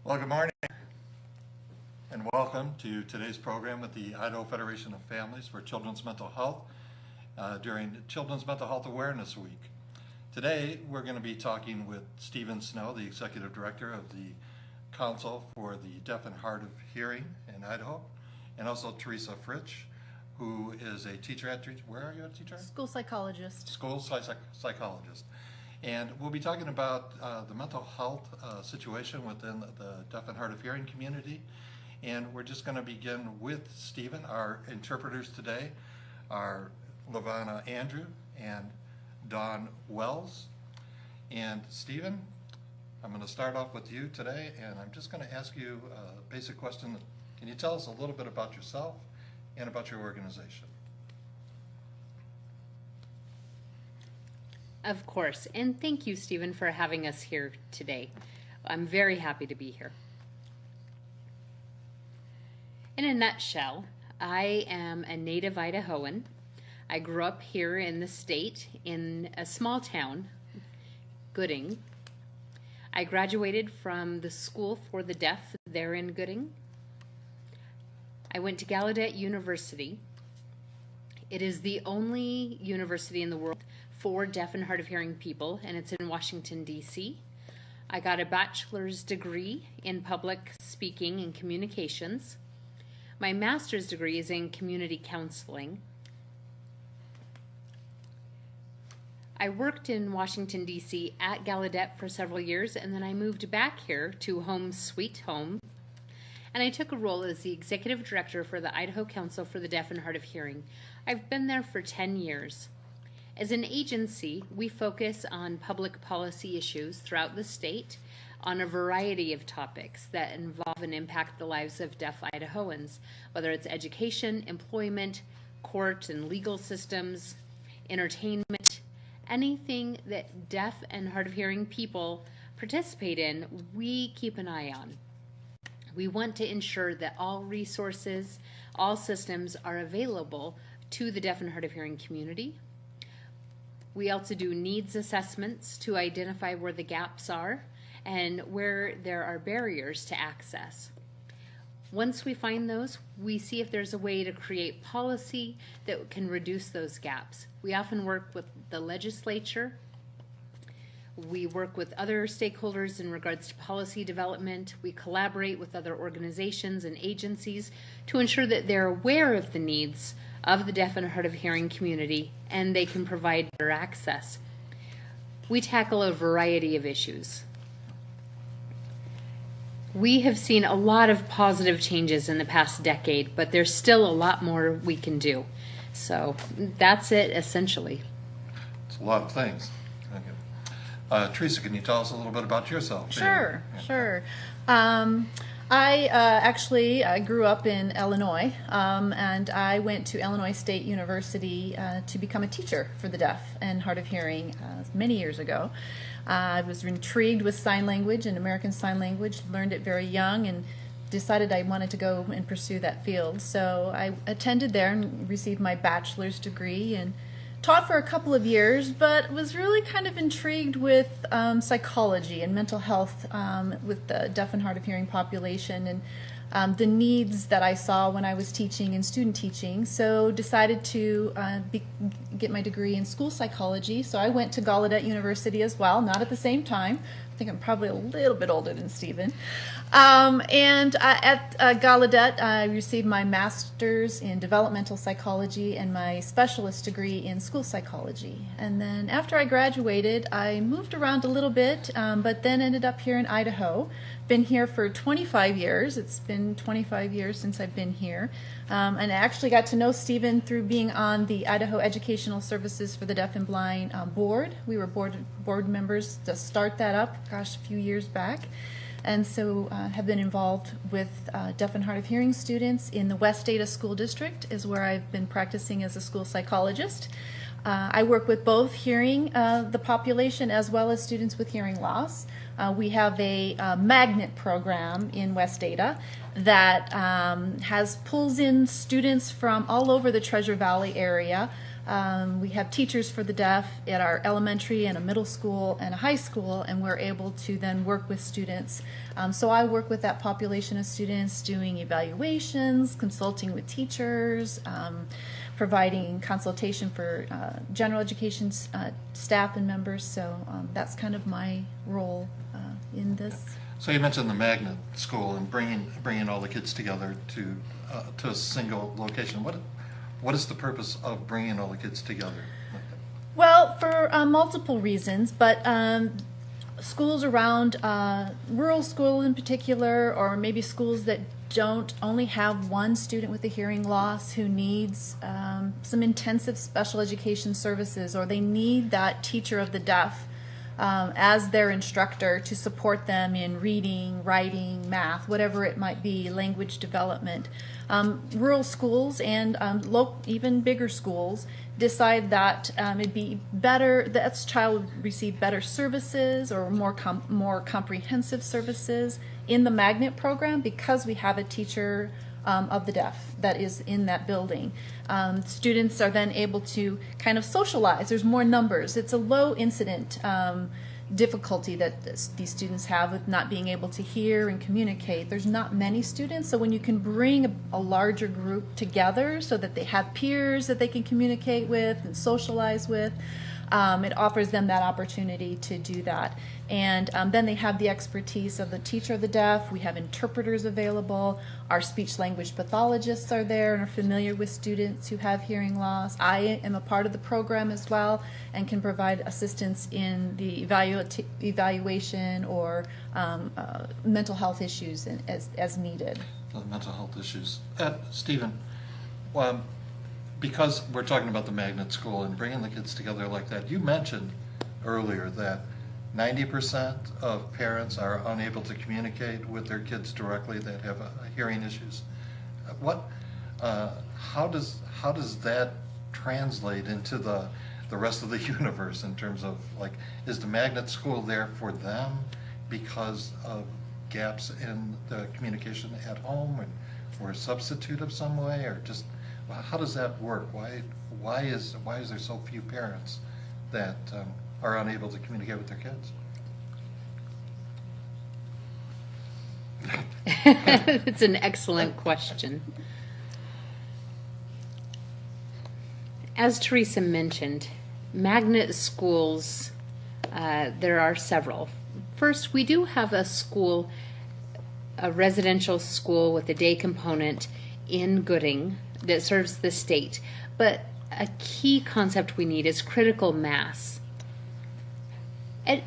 Well, good morning and welcome to today's program with the Idaho Federation of Families for Children's Mental Health during Children's Mental Health Awareness Week. Today we're going to be talking with Stephen Snow, the Executive Director of the Council for the Deaf and Hard of Hearing in Idaho, and also Teresa Fritsch, who is a teacher at, where are you a teacher? School psychologist. School psychologist. And we'll be talking about the mental health situation within the deaf and hard of hearing community. And we're just going to begin with Stephen. Our interpreters today are Lavana Andrew and Dawn Wells. And Stephen, I'm going to start off with you today, and I'm just going to ask you a basic question. Can you tell us a little bit about yourself and about your organization? Of course, and thank you, Stephen, for having us here today. I'm very happy to be here. In a nutshell, I am a native Idahoan. I grew up here in the state in a small town, Gooding. I graduated from the School for the Deaf there in Gooding. I went to Gallaudet University. It is the only university in the world for deaf and hard of hearing people, and it's in Washington, D.C. I got a bachelor's degree in public speaking and communications. My master's degree is in community counseling. I worked in Washington, D.C. at Gallaudet for several years, and then I moved back here to Home Sweet Home, and I took a role as the executive director for the Idaho Council for the Deaf and Hard of Hearing. I've been there for 10 years. As an agency, we focus on public policy issues throughout the state on a variety of topics that involve and impact the lives of deaf Idahoans, whether it's education, employment, court and legal systems, entertainment, anything that deaf and hard of hearing people participate in, we keep an eye on. We want to ensure that all resources, all systems are available to the deaf and hard of hearing community. We also do needs assessments to identify where the gaps are and where there are barriers to access. Once we find those, we see if there's a way to create policy that can reduce those gaps. We often work with the legislature. We work with other stakeholders in regards to policy development. We collaborate with other organizations and agencies to ensure that they're aware of the needs of the deaf and hard of hearing community and they can provide better access. We tackle a variety of issues. We have seen a lot of positive changes in the past decade, but there's still a lot more we can do. So that's it essentially. It's a lot of things. Thank you. Teresa, can you tell us a little bit about yourself? Sure. I grew up in Illinois, and I went to Illinois State University to become a teacher for the deaf and hard of hearing many years ago. I was intrigued with sign language and American Sign Language, learned it very young, and decided I wanted to go and pursue that field. So I attended there and received my bachelor's degree and taught for a couple of years, but was really kind of intrigued with psychology and mental health with the deaf and hard of hearing population and the needs that I saw when I was teaching and student teaching. So decided to get my degree in school psychology. So I went to Gallaudet University as well, not at the same time. I think I'm probably a little bit older than Stephen. At Gallaudet, I received my master's in developmental psychology and my specialist degree in school psychology. And then after I graduated, I moved around a little bit, but then ended up here in Idaho. Been here for 25 years. It's been 25 years since I've been here. And I actually got to know Stephen through being on the Idaho Educational Services for the Deaf and Blind board. We were board members to start that up, a few years back. And so have been involved with deaf and hard of hearing students in the West Ada School District is where I've been practicing as a school psychologist. I work with both hearing the population as well as students with hearing loss. We have a magnet program in West Ada that pulls in students from all over the Treasure Valley area We have teachers for the deaf at our elementary and a middle school and a high school, and we're able to then work with students. So I work with that population of students doing evaluations, consulting with teachers, providing consultation for general education staff and members. So that's kind of my role in this. So you mentioned the magnet school and bringing all the kids together to a single location. What is the purpose of bringing all the kids together? Well, for multiple reasons, but schools around, rural school in particular, or maybe schools that don't only have one student with a hearing loss who needs some intensive special education services, or they need that teacher of the deaf as their instructor to support them in reading, writing, math, whatever it might be, language development. Rural schools and even bigger schools decide that it'd be better that child would receive better services or more comprehensive services in the magnet program because we have a teacher of the deaf that is in that building. Students are then able to kind of socialize. There's more numbers. It's a low incident difficulty that these students have with not being able to hear and communicate. There's not many students, so when you can bring a larger group together so that they have peers that they can communicate with and socialize with, it offers them that opportunity to do that. And then they have the expertise of the teacher of the deaf. We have interpreters available. Our speech language pathologists are there and are familiar with students who have hearing loss. I am a part of the program as well and can provide assistance in the evaluation or mental health issues as needed. The mental health issues. Stephen, because we're talking about the magnet school and bringing the kids together like that, you mentioned earlier that 90% of parents are unable to communicate with their kids directly that have hearing issues. How does that translate into the rest of the universe in terms of, like, is the magnet school there for them because of gaps in the communication at home or a substitute of some way, or just how does that work? Why is there so few parents that are unable to communicate with their kids? It's an excellent question. As Teresa mentioned, magnet schools, there are several. First, we do have a school, a residential school with a day component in Gooding that serves the state. But a key concept we need is critical mass.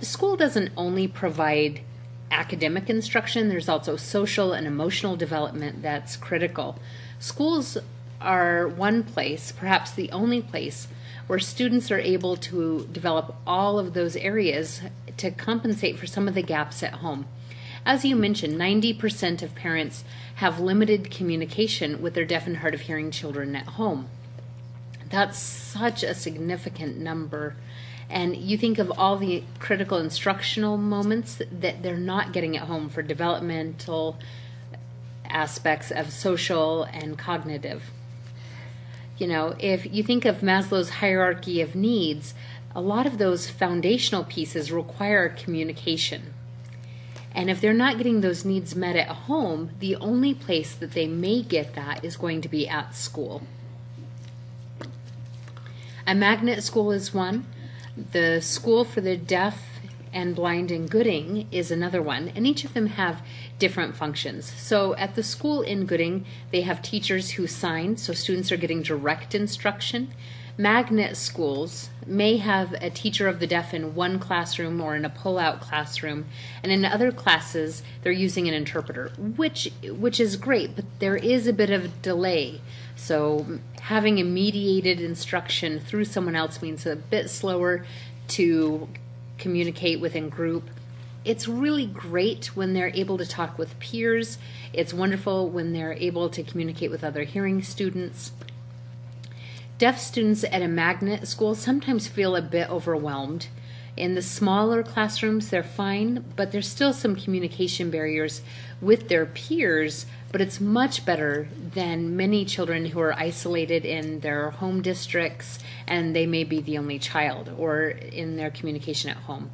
School doesn't only provide academic instruction, there's also social and emotional development that's critical. Schools are one place, perhaps the only place, where students are able to develop all of those areas to compensate for some of the gaps at home. As you mentioned, 90% of parents have limited communication with their deaf and hard of hearing children at home. That's such a significant number. And you think of all the critical instructional moments that they're not getting at home for developmental aspects of social and cognitive. You know, if you think of Maslow's hierarchy of needs, a lot of those foundational pieces require communication. And if they're not getting those needs met at home, the only place that they may get that is going to be at school. A magnet school is one. The School for the Deaf and Blind in Gooding is another one, and each of them have different functions. So at the school in Gooding, they have teachers who sign, so students are getting direct instruction. Magnet schools may have a teacher of the deaf in one classroom or in a pull-out classroom, and in other classes they're using an interpreter, which is great, but there is a bit of delay. So having a mediated instruction through someone else means a bit slower to communicate within group. It's really great when they're able to talk with peers. It's wonderful when they're able to communicate with other hearing students. Deaf students at a magnet school sometimes feel a bit overwhelmed. In the smaller classrooms, they're fine, but there's still some communication barriers with their peers, but it's much better than many children who are isolated in their home districts and they may be the only child or in their communication at home.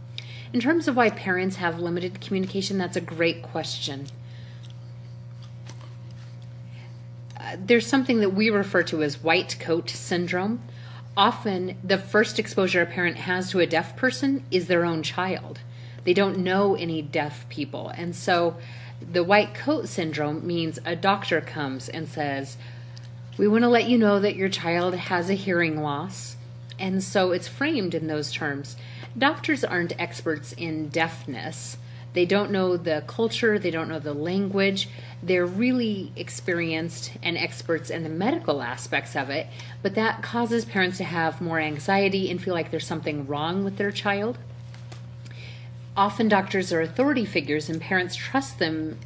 In terms of why parents have limited communication, that's a great question. There's something that we refer to as white coat syndrome. Often, the first exposure a parent has to a deaf person is their own child. They don't know any deaf people. And so the white coat syndrome means a doctor comes and says, we want to let you know that your child has a hearing loss. And so it's framed in those terms. Doctors aren't experts in deafness. They don't know the culture, they don't know the language. They're really experienced and experts in the medical aspects of it, but that causes parents to have more anxiety and feel like there's something wrong with their child. Often doctors are authority figures and parents trust them,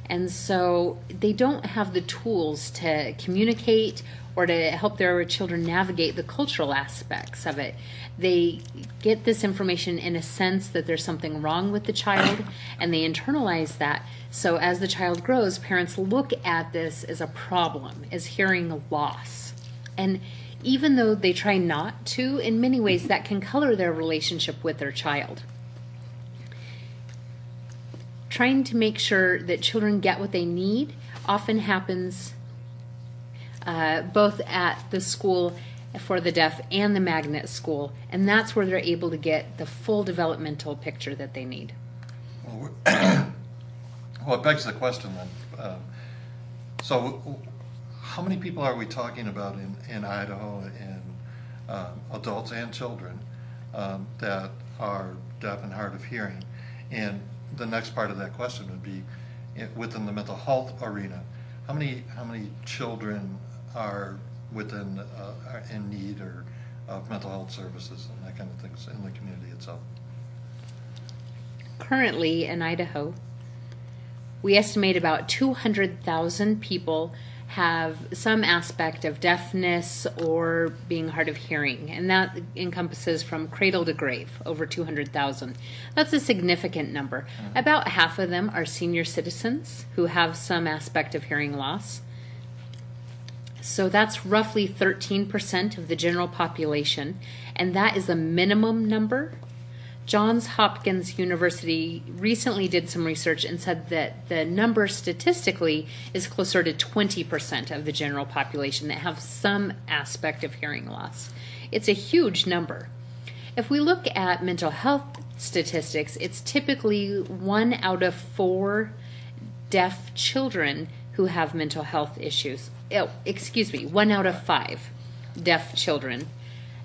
and so they don't have the tools to communicate or to help their children navigate the cultural aspects of it. They get this information in a sense that there's something wrong with the child, and they internalize that. So as the child grows, parents look at this as a problem, as hearing loss. And even though they try not to, in many ways that can color their relationship with their child. Trying to make sure that children get what they need often happens both at the school for the deaf and the magnet school, and that's where they're able to get the full developmental picture that they need. Well, it begs the question then. So how many people are we talking about in Idaho, in adults and children, that are deaf and hard of hearing? And the next part of that question would be, within the mental health arena, how many children are within are in need or of mental health services and that kind of things in the community itself? Currently in Idaho, we estimate about 200,000 people have some aspect of deafness or being hard of hearing, and that encompasses from cradle to grave, over 200,000. That's a significant number. About half of them are senior citizens who have some aspect of hearing loss. So that's roughly 13% of the general population, and that is a minimum number. Johns Hopkins University recently did some research and said that the number statistically is closer to 20% of the general population that have some aspect of hearing loss. It's a huge number. If we look at mental health statistics, it's typically 1 out of 4 deaf children who have mental health issues. 1 out of 5 deaf children,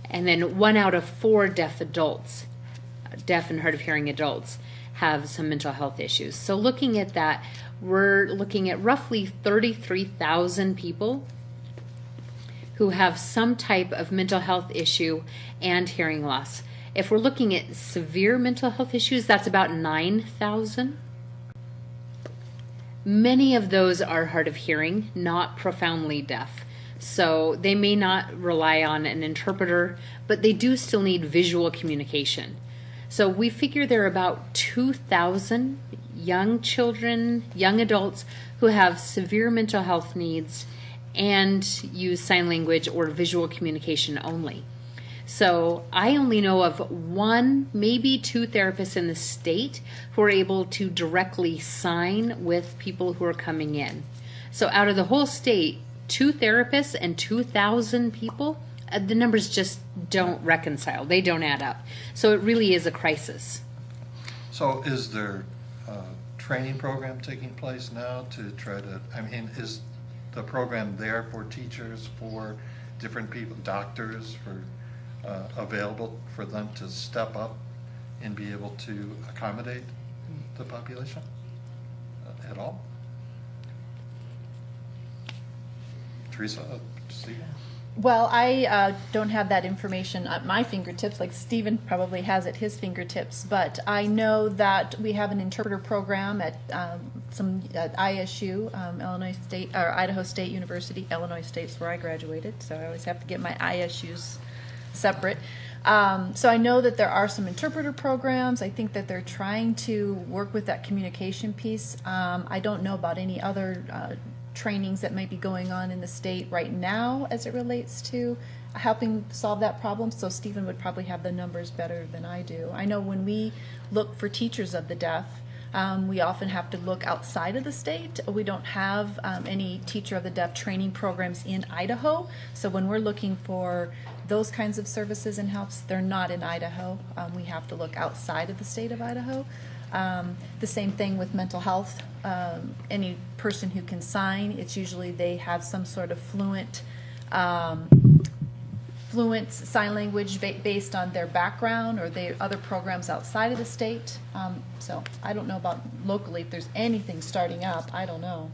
and then 1 out of 4 deaf adults. Deaf and hard of hearing adults have some mental health issues. So looking at that, we're looking at roughly 33,000 people who have some type of mental health issue and hearing loss. If we're looking at severe mental health issues, that's about 9,000. Many of those are hard of hearing, not profoundly deaf. So they may not rely on an interpreter, but they do still need visual communication. So we figure there are about 2,000 young children, young adults who have severe mental health needs and use sign language or visual communication only. So I only know of 1, maybe 2 therapists in the state who are able to directly sign with people who are coming in. So out of the whole state, 2 therapists and 2,000 people, the numbers just don't reconcile. They don't add up. So it really is a crisis. So is there a training program taking place now to try to, is the program there for teachers, for different people, doctors, for available for them to step up and be able to accommodate the population at all? Teresa, Steve? Well, I don't have that information at my fingertips, like Stephen probably has at his fingertips, but I know that we have an interpreter program at ISU, Illinois State, or Idaho State University. Illinois State's where I graduated, so I always have to get my ISUs separate. So I know that there are some interpreter programs. I think that they're trying to work with that communication piece. I don't know about any other trainings that might be going on in the state right now as it relates to helping solve that problem. So Stephen would probably have the numbers better than I do. I know when we look for teachers of the deaf, we often have to look outside of the state. We don't have any teacher of the deaf training programs in Idaho. So when we're looking for those kinds of services and helps, they're not in Idaho. We have to look outside of the state of Idaho. The same thing with mental health. Any person who can sign, it's usually they have some sort of fluent sign language based on their background, or they other programs outside of the state. So I don't know about locally if there's anything starting up. I don't know.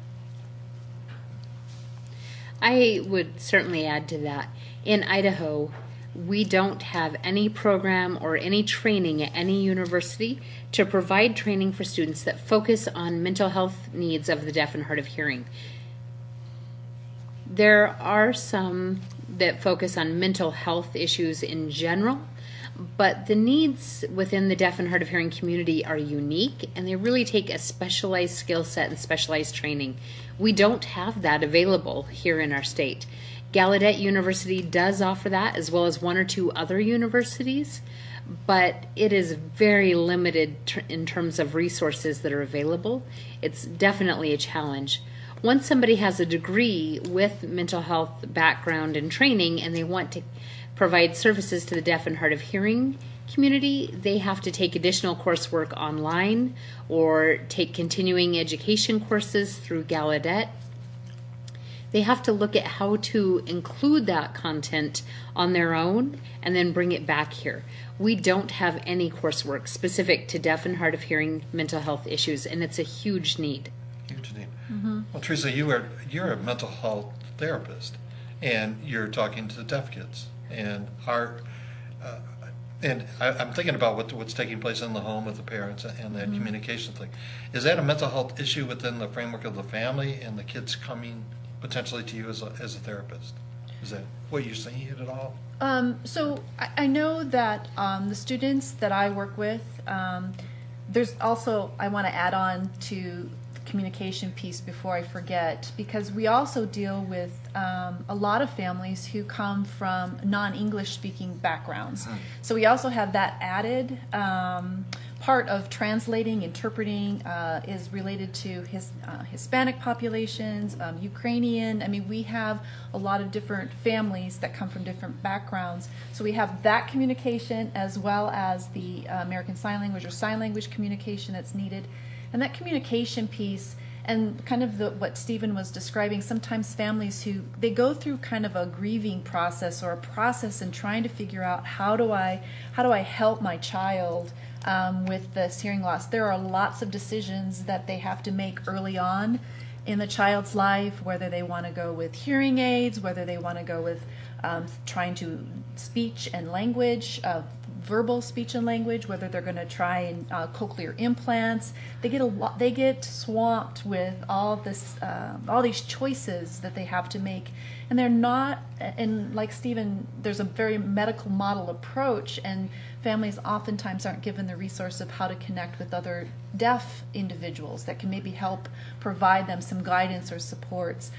I would certainly add to that. In Idaho, we don't have any program or any training at any university to provide training for students that focus on mental health needs of the deaf and hard of hearing. There are some that focus on mental health issues in general, but the needs within the deaf and hard of hearing community are unique, and they really take a specialized skill set and specialized training. We don't have that available here in our state. Gallaudet University does offer that, as well as one or two other universities, but it is very limited in terms of resources that are available. It's definitely a challenge. Once somebody has a degree with mental health background and training and they want to provide services to the deaf and hard of hearing community, they have to take additional coursework online or take continuing education courses through Gallaudet. They have to look at how to include that content on their own and then bring it back here. We don't have any coursework specific to deaf and hard of hearing mental health issues, and it's a huge need. Huge need. Mm-hmm. Well, Teresa, you're a mental health therapist, and you're talking to the deaf kids, and I'm thinking about what's taking place in the home with the parents and that Mm-hmm. communication thing. Is that a mental health issue within the framework of the family and the kids coming potentially to you as a therapist? Is that what you're seeing at all? So I know that the students that I work with, there's also, I want to add on to the communication piece before I forget, because we also deal with a lot of families who come from non-English speaking backgrounds. So we also have that added part of translating, interpreting is related to Hispanic populations, Ukrainian. I mean, we have a lot of different families that come from different backgrounds. So we have that communication as well as the American Sign Language or sign language communication that's needed. And that communication piece and kind of what Stephen was describing, sometimes families who, they go through kind of a grieving process or a process in trying to figure out how do I help my child with this hearing loss. There are lots of decisions that they have to make early on in the child's life, whether they want to go with hearing aids, whether they want to go with trying to speech and language, verbal speech and language, whether they're going to try and cochlear implants. They get swamped with all these choices that they have to make, and they're not. And like Stephen, there's a very medical model approach, and families oftentimes aren't given the resource of how to connect with other deaf individuals that can maybe help provide them some guidance or supports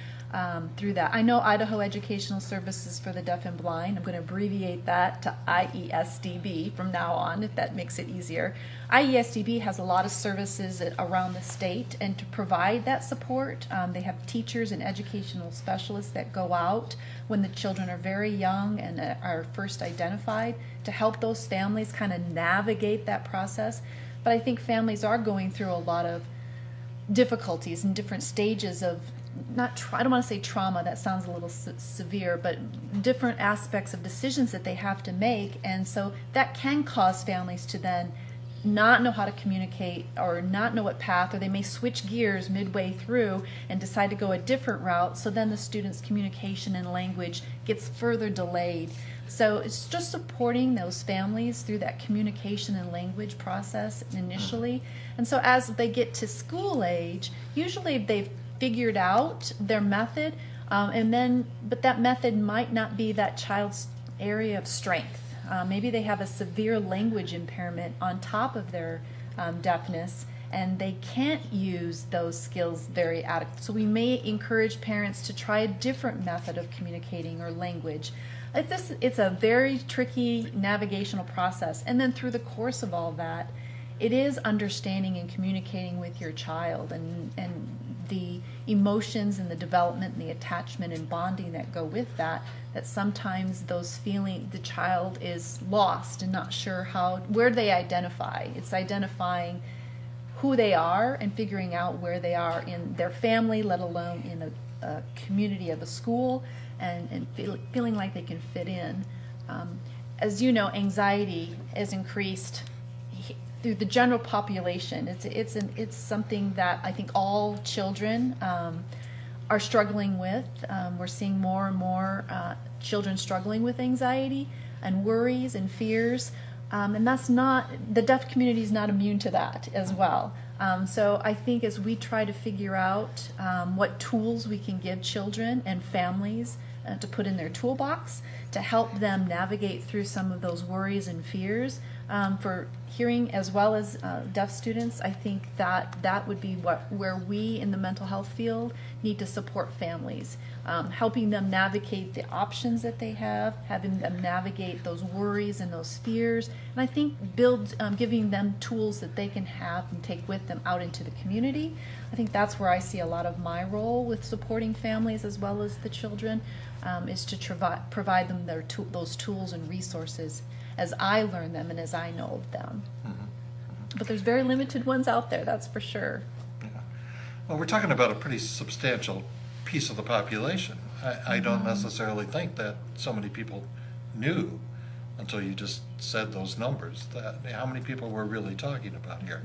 through that. I know Idaho Educational Services for the Deaf and Blind. I'm going to abbreviate that to IESDB from now on, if that makes it easier. IESDB has a lot of services around the state, and to provide that support, they have teachers and educational specialists that go out when the children are very young and are first identified to help those families kind of navigate that process. But I think families are going through a lot of difficulties and different stages of I don't want to say trauma, that sounds a little severe, but different aspects of decisions that they have to make. And so that can cause families to then not know how to communicate or not know what path, or they may switch gears midway through and decide to go a different route. So then the student's communication and language gets further delayed. So it's just supporting those families through that communication and language process initially. And so as they get to school age, usually they've figured out their method, but that method might not be that child's area of strength. Maybe they have a severe language impairment on top of their deafness, and they can't use those skills very adequately. So we may encourage parents to try a different method of communicating or language. It's a very tricky navigational process. And then through the course of all that, it is understanding and communicating with your child, and the emotions and the development and the attachment and bonding that go with that, that sometimes those feelings, the child is lost and not sure where they identify. It's identifying who they are and figuring out where they are in their family, let alone in a community of a school, and feeling like they can fit in. As you know, anxiety has increased through the general population. It's something that I think all children are struggling with. We're seeing more and more children struggling with anxiety and worries and fears. And that's not, the deaf community is not immune to that as well. So I think as we try to figure out what tools we can give children and families to put in their toolbox to help them navigate through some of those worries and fears, for hearing as well as deaf students, I think that would be where we in the mental health field need to support families, helping them navigate the options that they have, having them navigate those worries and those fears, and I think giving them tools that they can have and take with them out into the community. I think that's where I see a lot of my role with supporting families as well as the children, is to provide them those tools and resources as I learn them and as I know them. Mm-hmm. But there's very limited ones out there, that's for sure. Yeah. Well, we're talking about a pretty substantial piece of the population. I don't necessarily think that so many people knew until you just said those numbers, that how many people we're really talking about here.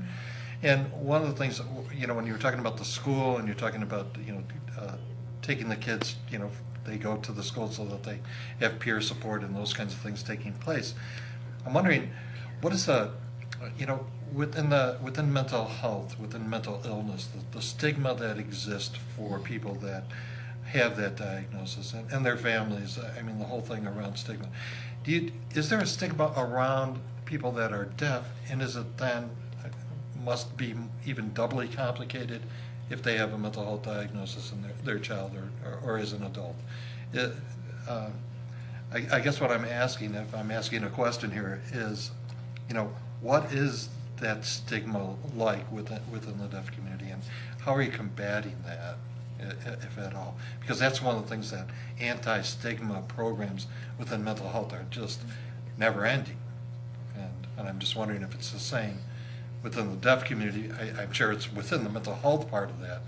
And one of the things, when you were talking about the school and you're talking about, taking the kids, they go to the school so that they have peer support and those kinds of things taking place. I'm wondering, what is within mental health, within mental illness, the stigma that exists for people that have that diagnosis and their families, the whole thing around stigma. Is there a stigma around people that are deaf, and is it then must be even doubly complicated if they have a mental health diagnosis in their child or as an adult? I guess what I'm asking, if I'm asking a question here, is, what is that stigma like within the deaf community, and how are you combating that, if at all? Because that's one of the things that anti-stigma programs within mental health are just never ending. And I'm just wondering if it's the same within the deaf community. I'm sure it's within the mental health part of that,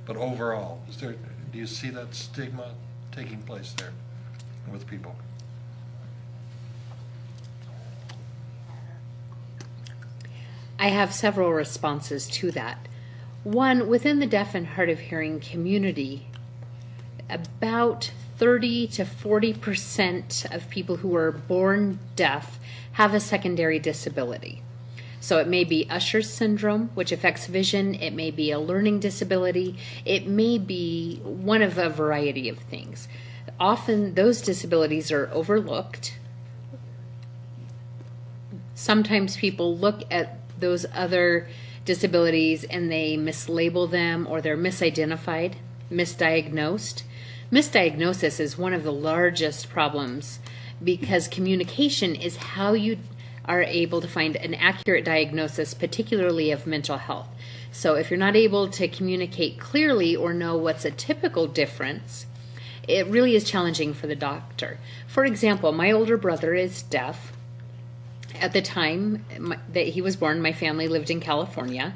but overall, do you see that stigma taking place there with people? I have several responses to that. One, within the deaf and hard of hearing community, about 30 to 40% of people who are born deaf have a secondary disability. So it may be Usher's syndrome, which affects vision. It may be a learning disability. It may be one of a variety of things. Often those disabilities are overlooked. Sometimes people look at those other disabilities and they mislabel them, or they're misidentified, misdiagnosed. Misdiagnosis is one of the largest problems, because communication is how you are able to find an accurate diagnosis, particularly of mental health. So if you're not able to communicate clearly or know what's a typical difference, it really is challenging for the doctor. For example, my older brother is deaf. At the time that he was born, my family lived in California.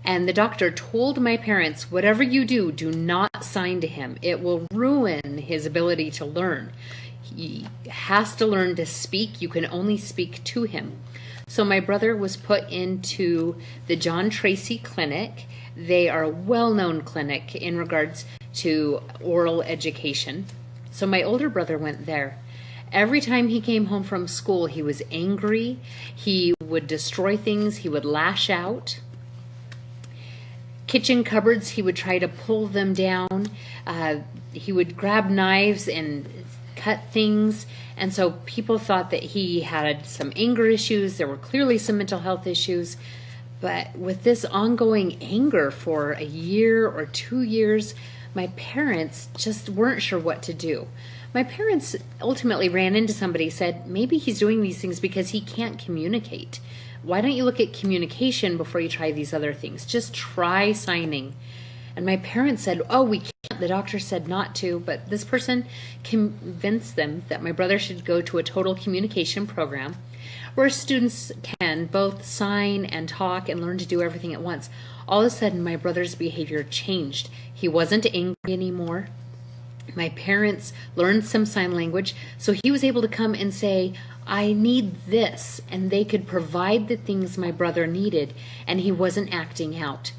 And the doctor told my parents, whatever you do, do not sign to him. It will ruin his ability to learn. He has to learn to speak. You can only speak to him. So my brother was put into the John Tracy Clinic. They are a well-known clinic in regards to oral education. So my older brother went there. Every time he came home from school, he was angry. He would destroy things. He would lash out. Kitchen cupboards, he would try to pull them down. He would grab knives and cut things. And so people thought that he had some anger issues. There were clearly some mental health issues. But with this ongoing anger for a year or 2 years, my parents just weren't sure what to do. My parents ultimately ran into somebody, said, maybe he's doing these things because he can't communicate. Why don't you look at communication before you try these other things? Just try signing. And my parents said, oh, we can't. The doctor said not to, but this person convinced them that my brother should go to a total communication program where students can both sign and talk and learn to do everything at once. All of a sudden, my brother's behavior changed. He wasn't angry anymore. My parents learned some sign language, so he was able to come and say, I need this, and they could provide the things my brother needed, and he wasn't acting out.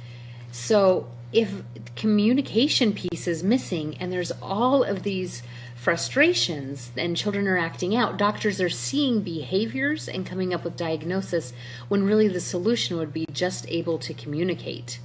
So if communication piece is missing and there's all of these frustrations and children are acting out, doctors are seeing behaviors and coming up with diagnosis when really the solution would be just able to communicate.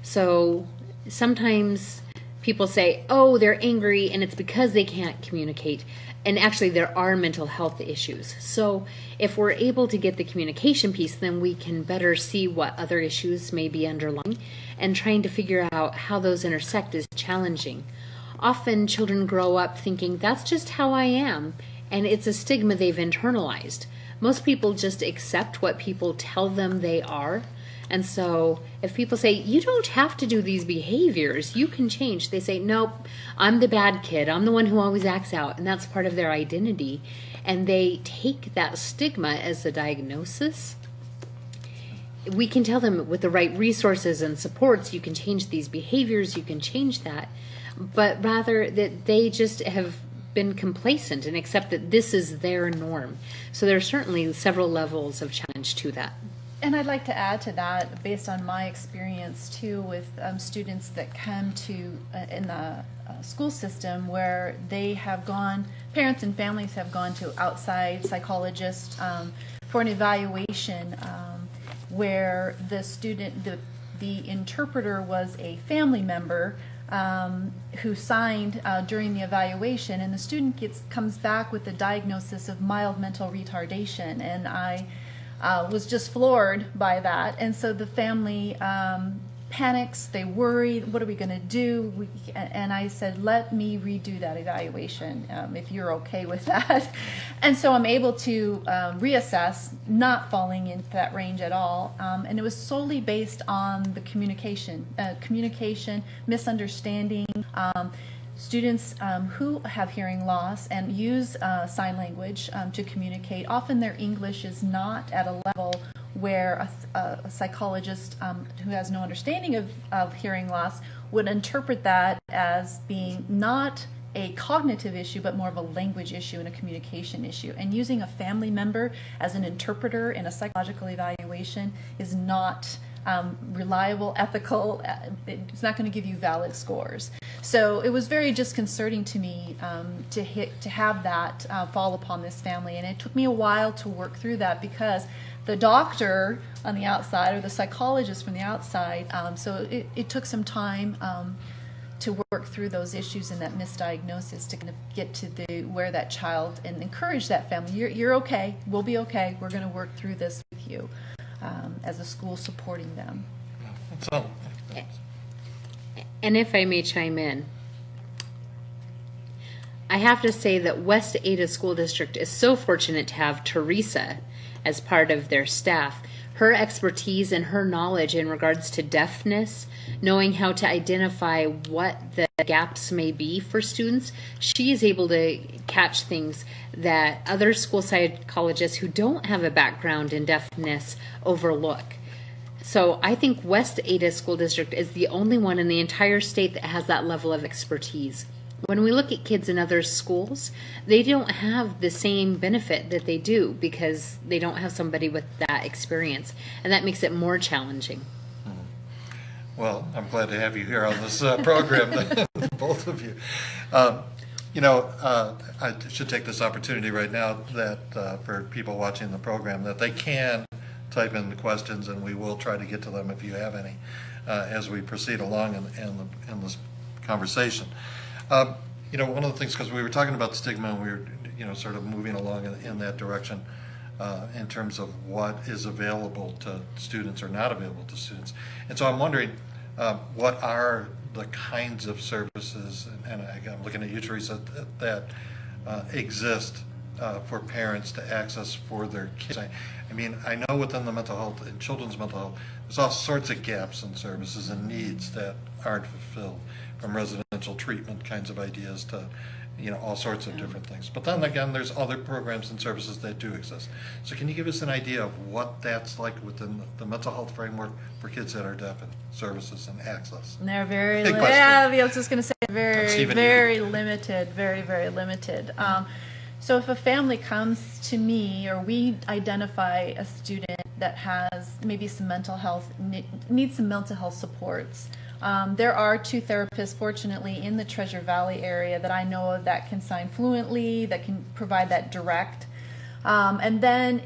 So sometimes people say, oh, they're angry and it's because they can't communicate. And actually there are mental health issues. So if we're able to get the communication piece, then we can better see what other issues may be underlying, and trying to figure out how those intersect is challenging. Often children grow up thinking that's just how I am, and it's a stigma they've internalized. Most people just accept what people tell them they are. And so if people say, you don't have to do these behaviors, you can change, they say, nope, I'm the bad kid, I'm the one who always acts out, and that's part of their identity. And they take that stigma as a diagnosis. We can tell them with the right resources and supports, you can change these behaviors, you can change that. But rather that they just have been complacent and accept that this is their norm. So there are certainly several levels of challenge to that. And I'd like to add to that, based on my experience too, with students that come to in the school system where they have gone, parents and families have gone to outside psychologists for an evaluation, where the student, the interpreter was a family member who signed during the evaluation, and the student comes back with the diagnosis of mild mental retardation, and I was just floored by that. And so the family panics, they worry, what are we going to do? And I said, let me redo that evaluation if you're okay with that. And so I'm able to reassess, not falling into that range at all. And it was solely based on the communication, misunderstanding. Students who have hearing loss and use sign language to communicate, often their English is not at a level where a psychologist who has no understanding of hearing loss would interpret that as being not a cognitive issue, but more of a language issue and a communication issue. And using a family member as an interpreter in a psychological evaluation is not reliable, ethical. It's not going to give you valid scores. So it was very disconcerting to me to have that fall upon this family, and it took me a while to work through that because the doctor on the outside or the psychologist from the outside. So it took some time to work through those issues and that misdiagnosis to kind of get to where that child and encourage that family. You're okay. We'll be okay. We're going to work through this with you. As a school supporting them. So, and if I may chime in, I have to say that West Ada School District is so fortunate to have Teresa as part of their staff. Her expertise and her knowledge in regards to deafness, knowing how to identify what the gaps may be for students, she is able to catch things that other school psychologists who don't have a background in deafness overlook. So I think West Ada School District is the only one in the entire state that has that level of expertise. When we look at kids in other schools, they don't have the same benefit that they do because they don't have somebody with that experience, and that makes it more challenging. Well, I'm glad to have you here on this program, both of you. I should take this opportunity right now that for people watching the program that they can type in the questions, and we will try to get to them if you have any as we proceed along in this conversation. One of the things, because we were talking about stigma and we were, sort of moving along in that direction in terms of what is available to students or not available to students. And so I'm wondering, what are the kinds of services, and I'm looking at you, Teresa, that exist for parents to access for their kids. I mean, I know within the mental health and children's mental health, there's all sorts of gaps in services and needs that aren't fulfilled, from residential treatment kinds of ideas to, all sorts of different things. But then again, there's other programs and services that do exist. So can you give us an idea of what that's like within the mental health framework for kids that are deaf, and services and access? And they're very, Big question. yeah, I was just going to say very, Stephen, very limited, very, very limited. So if a family comes to me, or we identify a student that has maybe some mental health, needs some mental health supports, there are 2 therapists, fortunately, in the Treasure Valley area that I know of that can sign fluently, that can provide that direct. And then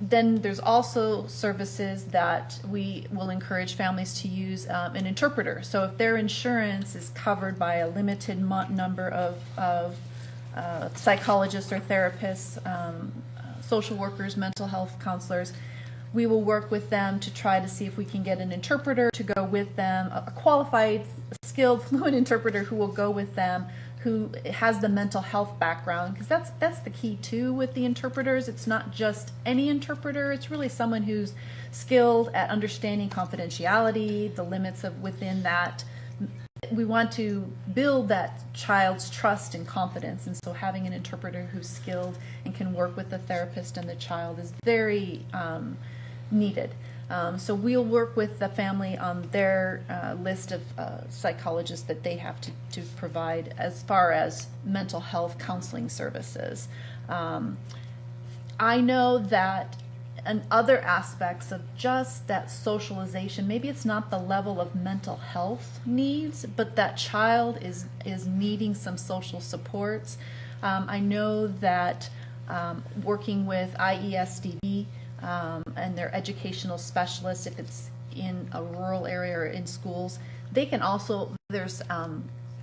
then there's also services that we will encourage families to use an interpreter. So if their insurance is covered by a limited number of psychologists or therapists, social workers, mental health counselors, we will work with them to try to see if we can get an interpreter to go with them, a qualified, skilled, fluent interpreter who will go with them, who has the mental health background, because that's the key too with the interpreters. It's not just any interpreter, it's really someone who's skilled at understanding confidentiality, the limits of within that. We want to build that child's trust and confidence, and so having an interpreter who's skilled and can work with the therapist and the child is very needed. So we'll work with the family on their list of psychologists that they have to provide as far as mental health counseling services. I know that in other aspects of just that socialization, maybe it's not the level of mental health needs, but that child is needing some social supports. I know that working with IESDB and their educational specialists, if it's in a rural area or in schools, they can also, there's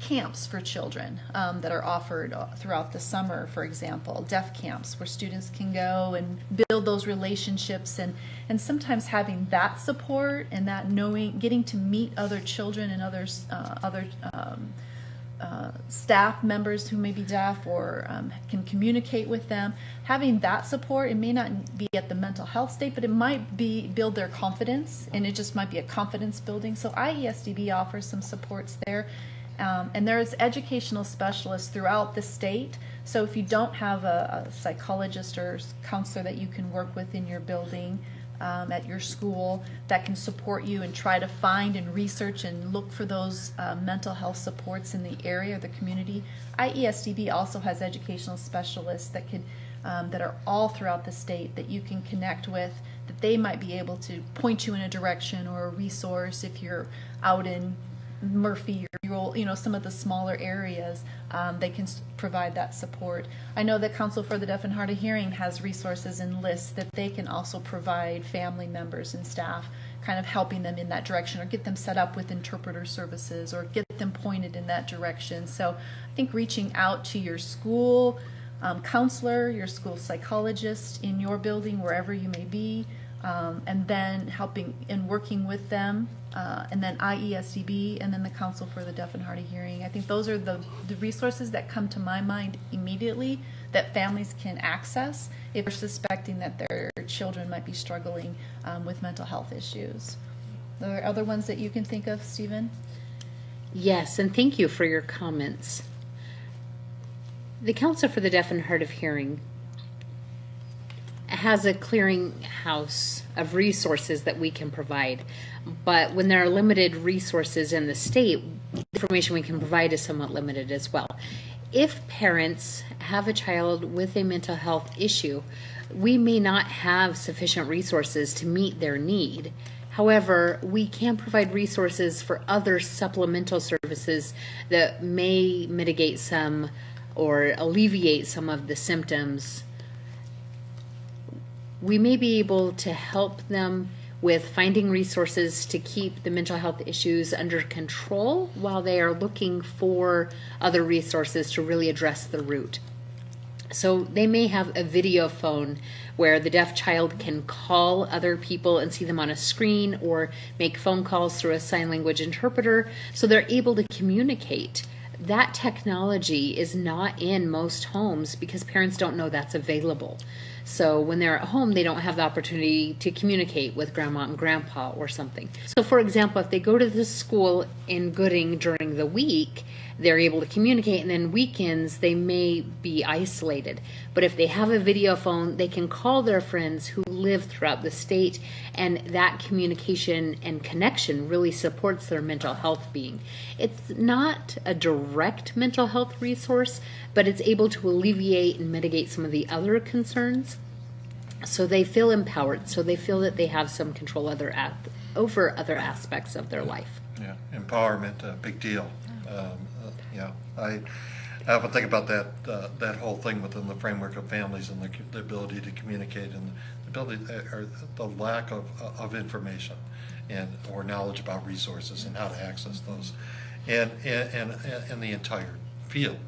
camps for children that are offered throughout the summer, for example, deaf camps where students can go and build those relationships, and sometimes having that support and that knowing, getting to meet other children and other staff members who may be deaf or can communicate with them. Having that support, it may not be at the mental health state, but it might be build their confidence, and it just might be a confidence building. So IESDB offers some supports there. And there's educational specialists throughout the state. So if you don't have a psychologist or counselor that you can work with in your building, at your school, that can support you and try to find and research and look for those mental health supports in the area or the community, IESDB also has educational specialists that could that are all throughout the state that you can connect with, that they might be able to point you in a direction or a resource if you're out in Murphy or some of the smaller areas. They can provide that support. I know that Council for the Deaf and Hard of Hearing has resources and lists that they can also provide family members and staff, kind of helping them in that direction or get them set up with interpreter services or get them pointed in that direction. So I think reaching out to your school counselor, your school psychologist in your building, wherever you may be, and then helping and working with them, and then IESDB, and then the Council for the Deaf and Hard of Hearing. I think those are the resources that come to my mind immediately that families can access if they're suspecting that their children might be struggling with mental health issues. Are there other ones that you can think of, Stephen? Yes, and thank you for your comments. The Council for the Deaf and Hard of Hearing has a clearinghouse of resources that we can provide, but when there are limited resources in the state, the information we can provide is somewhat limited as well. If parents have a child with a mental health issue, we may not have sufficient resources to meet their need. However, we can provide resources for other supplemental services that may mitigate some or alleviate some of the symptoms. We may be able to help them with finding resources to keep the mental health issues under control while they are looking for other resources to really address the root. So they may have a video phone where the deaf child can call other people and see them on a screen, or make phone calls through a sign language interpreter, so they're able to communicate. That technology is not in most homes because parents don't know that's available. So when they're at home, they don't have the opportunity to communicate with grandma and grandpa or something. So for example, if they go to the school in Gooding during the week, they're able to communicate, and then weekends they may be isolated. But if they have a video phone, they can call their friends who live throughout the state, and that communication and connection really supports their mental health being. It's not a direct mental health resource, but it's able to alleviate and mitigate some of the other concerns. So they feel empowered, so they feel that they have some control over other aspects of their life. Yeah, empowerment, a big deal. Yeah, I often think about that whole thing within the framework of families and the ability to communicate, and the ability or the lack of information or knowledge about resources and how to access those, and the entire field,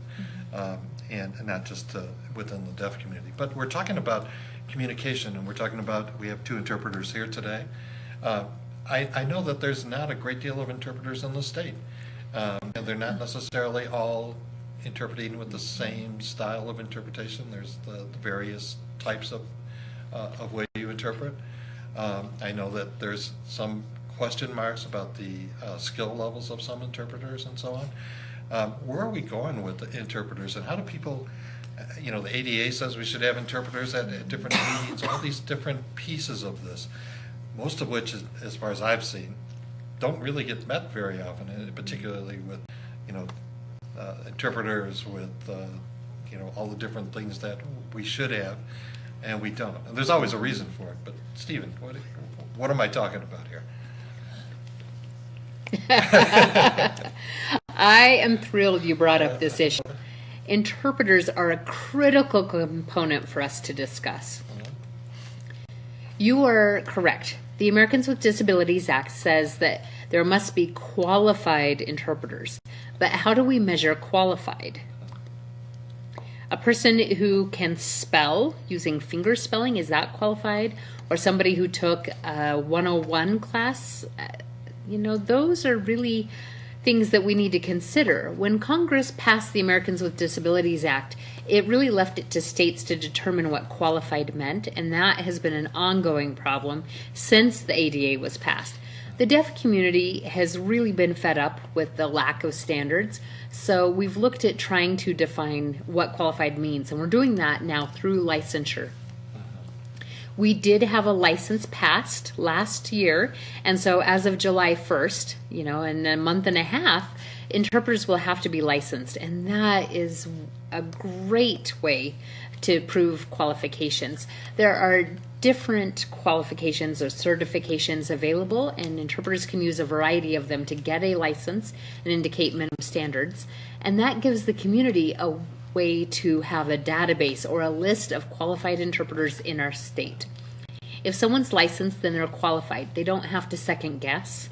and not just within the deaf community. But we're talking about communication, and we're talking about, we have two interpreters here today. I know that there's not a great deal of interpreters in the state. And they're not necessarily all interpreting with the same style of interpretation. There's the various types of way you interpret. I know that there's some question marks about the skill levels of some interpreters and so on. Where are we going with the interpreters, and how do people, the ADA says we should have interpreters at different meetings, all these different pieces of this, most of which, as far as I've seen, don't really get met very often, and particularly with, interpreters with, all the different things that we should have, and we don't. And there's always a reason for it. But Stephen, what am I talking about here? I am thrilled you brought up this issue. Interpreters are a critical component for us to discuss. You are correct. The Americans with Disabilities Act says that there must be qualified interpreters. But how do we measure qualified? A person who can spell using finger spelling, is that qualified? Or somebody who took a 101 class? Those are really things that we need to consider. When Congress passed the Americans with Disabilities Act, it really left it to states to determine what qualified meant, and that has been an ongoing problem since the ADA was passed. The deaf community has really been fed up with the lack of standards, so we've looked at trying to define what qualified means, and we're doing that now through licensure. We did have a license passed last year, and so as of July 1st, in a month and a half, interpreters will have to be licensed, and that is a great way to prove qualifications. There are different qualifications or certifications available, and interpreters can use a variety of them to get a license and indicate minimum standards, and that gives the community a way to have a database or a list of qualified interpreters in our state. If someone's licensed, then they're qualified. They don't have to second guess.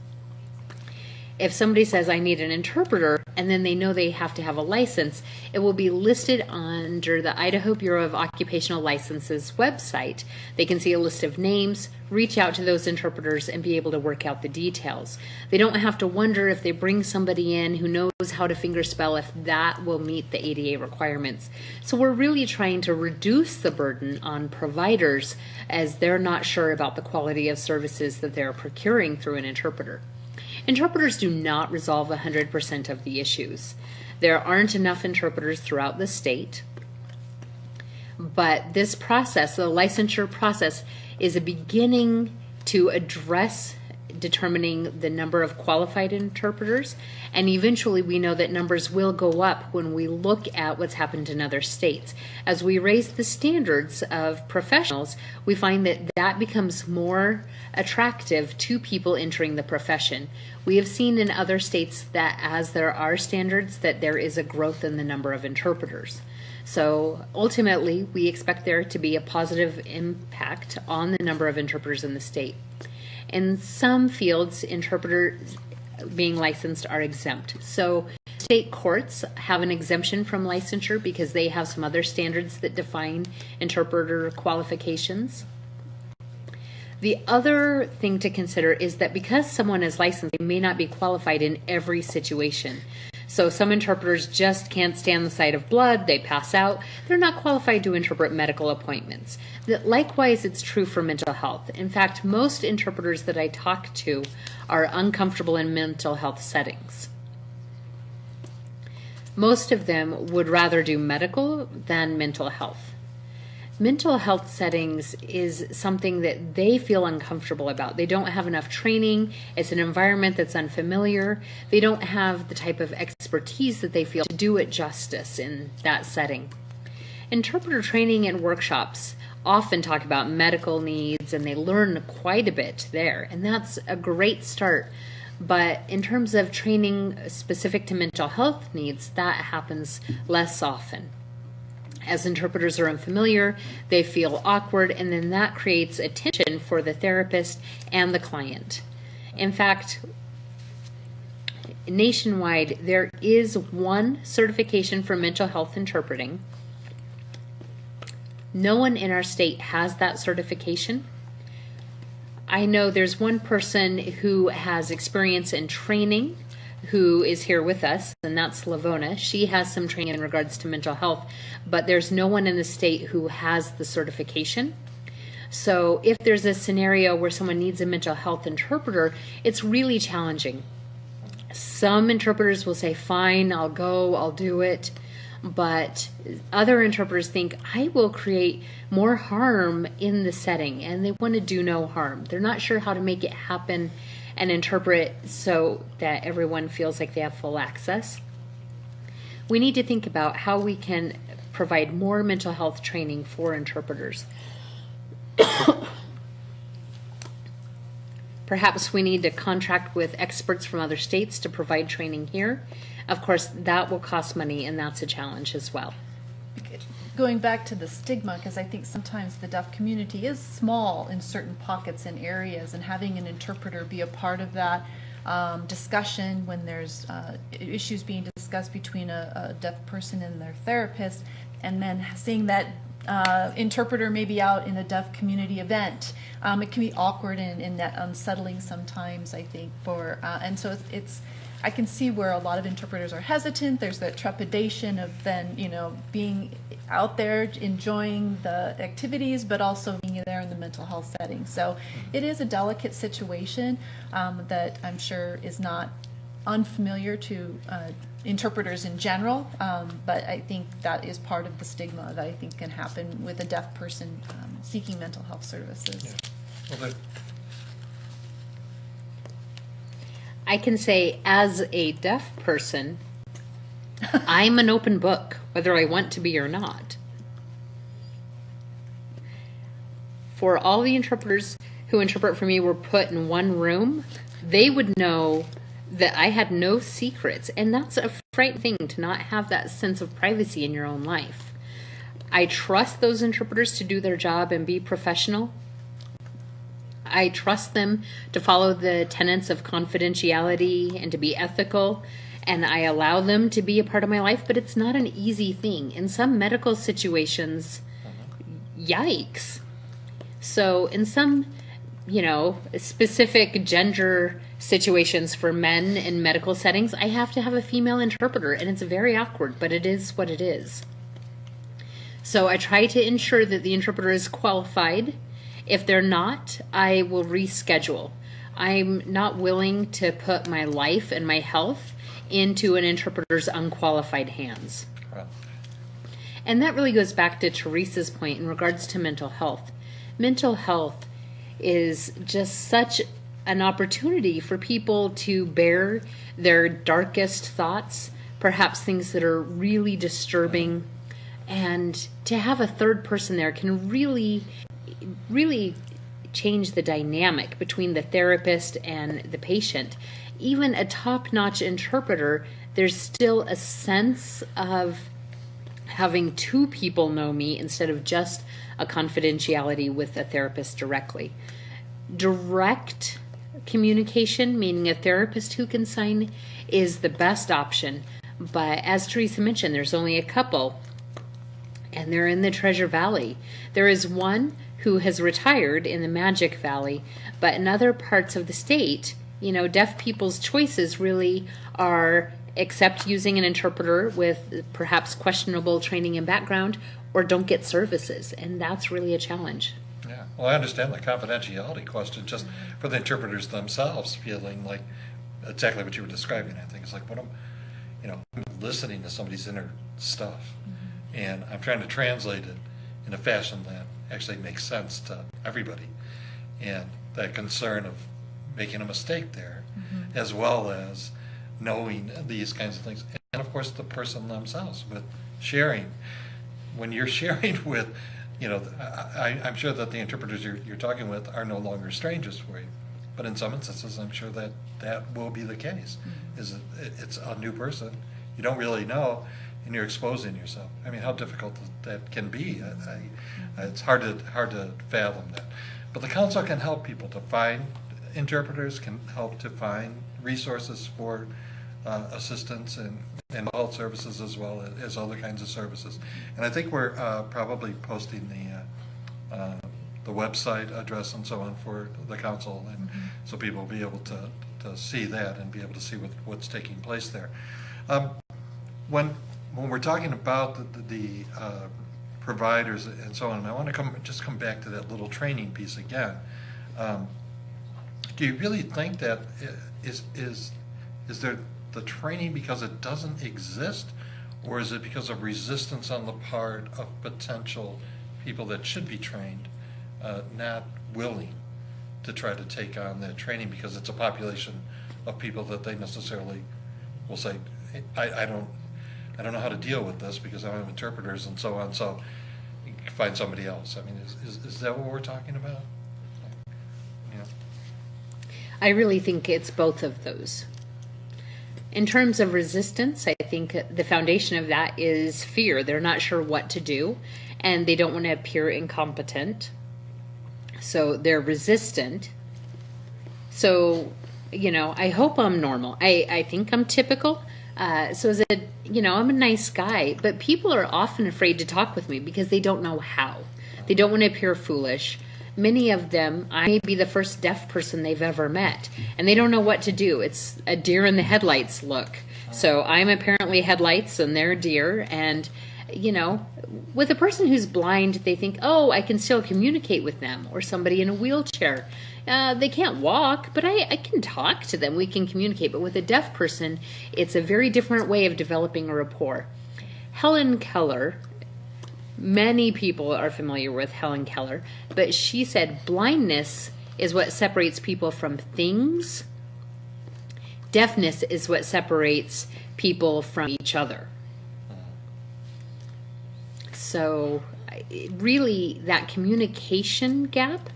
If somebody says, I need an interpreter, and then they know they have to have a license, it will be listed under the Idaho Bureau of Occupational Licenses website. They can see a list of names, reach out to those interpreters, and be able to work out the details. They don't have to wonder if they bring somebody in who knows how to fingerspell if that will meet the ADA requirements. So we're really trying to reduce the burden on providers as they're not sure about the quality of services that they're procuring through an interpreter. Interpreters do not resolve 100% of the issues. There aren't enough interpreters throughout the state, but this process, the licensure process, is a beginning to address determining the number of qualified interpreters, and eventually we know that numbers will go up when we look at what's happened in other states. As we raise the standards of professionals, we find that that becomes more attractive to people entering the profession. We have seen in other states that as there are standards, that there is a growth in the number of interpreters. So ultimately, we expect there to be a positive impact on the number of interpreters in the state. In some fields, interpreters being licensed are exempt. So state courts have an exemption from licensure because they have some other standards that define interpreter qualifications. The other thing to consider is that because someone is licensed, they may not be qualified in every situation. So some interpreters just can't stand the sight of blood, they pass out, they're not qualified to interpret medical appointments. Likewise, it's true for mental health. In fact, most interpreters that I talk to are uncomfortable in mental health settings. Most of them would rather do medical than mental health. Mental health settings is something that they feel uncomfortable about. They don't have enough training. It's an environment that's unfamiliar. They don't have the type of expertise that they feel to do it justice in that setting. Interpreter training and workshops often talk about medical needs, and they learn quite a bit there, and that's a great start. But in terms of training specific to mental health needs, that happens less often. As interpreters are unfamiliar, they feel awkward, and then that creates a tension for the therapist and the client. In fact, nationwide, there is one certification for mental health interpreting. No one in our state has that certification. I know there's one person who has experience in training who is here with us, and that's Lavona. She has some training in regards to mental health, but there's no one in the state who has the certification. So if there's a scenario where someone needs a mental health interpreter, it's really challenging. Some interpreters will say, fine, I'll go, I'll do it. But other interpreters think, I will create more harm in the setting, and they want to do no harm. They're not sure how to make it happen and interpret so that everyone feels like they have full access. We need to think about how we can provide more mental health training for interpreters. Perhaps we need to contract with experts from other states to provide training here. Of course, that will cost money, and that's a challenge as well. Going back to the stigma, because I think sometimes the deaf community is small in certain pockets and areas, and having an interpreter be a part of that discussion when there's issues being discussed between a deaf person and their therapist, and then seeing that interpreter maybe out in a deaf community event, it can be awkward and that unsettling sometimes, I think, for and so it's I can see where a lot of interpreters are hesitant. There's that trepidation of then, being out there enjoying the activities, but also being there in the mental health setting. So it is a delicate situation that I'm sure is not unfamiliar to interpreters in general, but I think that is part of the stigma that I think can happen with a deaf person seeking mental health services. Yeah. Well, I can say, as a deaf person, I'm an open book, whether I want to be or not. For all the interpreters who interpret for me were put in one room, they would know that I had no secrets, and that's a frightening thing to not have that sense of privacy in your own life. I trust those interpreters to do their job and be professional. I trust them to follow the tenets of confidentiality and to be ethical, and I allow them to be a part of my life, but it's not an easy thing. In some medical situations, yikes. So in some, specific gender situations for men in medical settings, I have to have a female interpreter, and it's very awkward, but it is what it is. So I try to ensure that the interpreter is qualified. If they're not, I will reschedule. I'm not willing to put my life and my health into an interpreter's unqualified hands. Right. And that really goes back to Teresa's point in regards to mental health. Mental health is just such an opportunity for people to bear their darkest thoughts, perhaps things that are really disturbing, and to have a third person there can really change the dynamic between the therapist and the patient. Even a top-notch interpreter, there's still a sense of having two people know me instead of just a confidentiality with a therapist directly. Direct communication, meaning a therapist who can sign, is the best option. But as Teresa mentioned, there's only a couple, and they're in the Treasure Valley. There is one who has retired in the Magic Valley, but in other parts of the state, you know, deaf people's choices really are accept using an interpreter with perhaps questionable training and background, or don't get services, and that's really a challenge. Yeah, well, I understand the confidentiality question, just for the interpreters themselves feeling like exactly what you were describing. I think it's like, what I'm listening to somebody's inner stuff, and I'm trying to translate it in a fashion that actually makes sense to everybody, and that concern of making a mistake there, as well as knowing these kinds of things, and of course the person themselves with sharing. When you're sharing with, I'm sure that the interpreters you're talking with are no longer strangers for you, but in some instances, I'm sure that will be the case. It's a new person you don't really know, and you're exposing yourself. I mean, how difficult that can be. It's hard to fathom that. But the council can help people to find interpreters, can help to find resources for assistance and health services, as well as other kinds of services. And I think we're probably posting the website address and so on for the council, and so people will be able to see that and be able to see what's taking place there. When we're talking about the providers and so on, I want to come back to that little training piece again. Do you really think that is there the training because it doesn't exist, or is it because of resistance on the part of potential people that should be trained, not willing to try to take on that training because it's a population of people that they necessarily will say, hey, I don't know how to deal with this because I don't have interpreters and so on, so you can find somebody else. I mean, is that what we're talking about? Yeah. I really think it's both of those. In terms of resistance, I think the foundation of that is fear. They're not sure what to do, and they don't want to appear incompetent. So they're resistant. So, I hope I'm normal. I think I'm typical. So as I'm a nice guy, but people are often afraid to talk with me because they don't know how. They don't want to appear foolish. Many of them, I may be the first deaf person they've ever met, and they don't know what to do. It's a deer in the headlights look. So I'm apparently headlights and they're deer, and with a person who's blind, they think, oh, I can still communicate with them, or somebody in a wheelchair. They can't walk, but I can talk to them. We can communicate. But with a deaf person, it's a very different way of developing a rapport. Helen Keller, many people are familiar with Helen Keller, but she said blindness is what separates people from things. Deafness is what separates people from each other. So really, that communication gap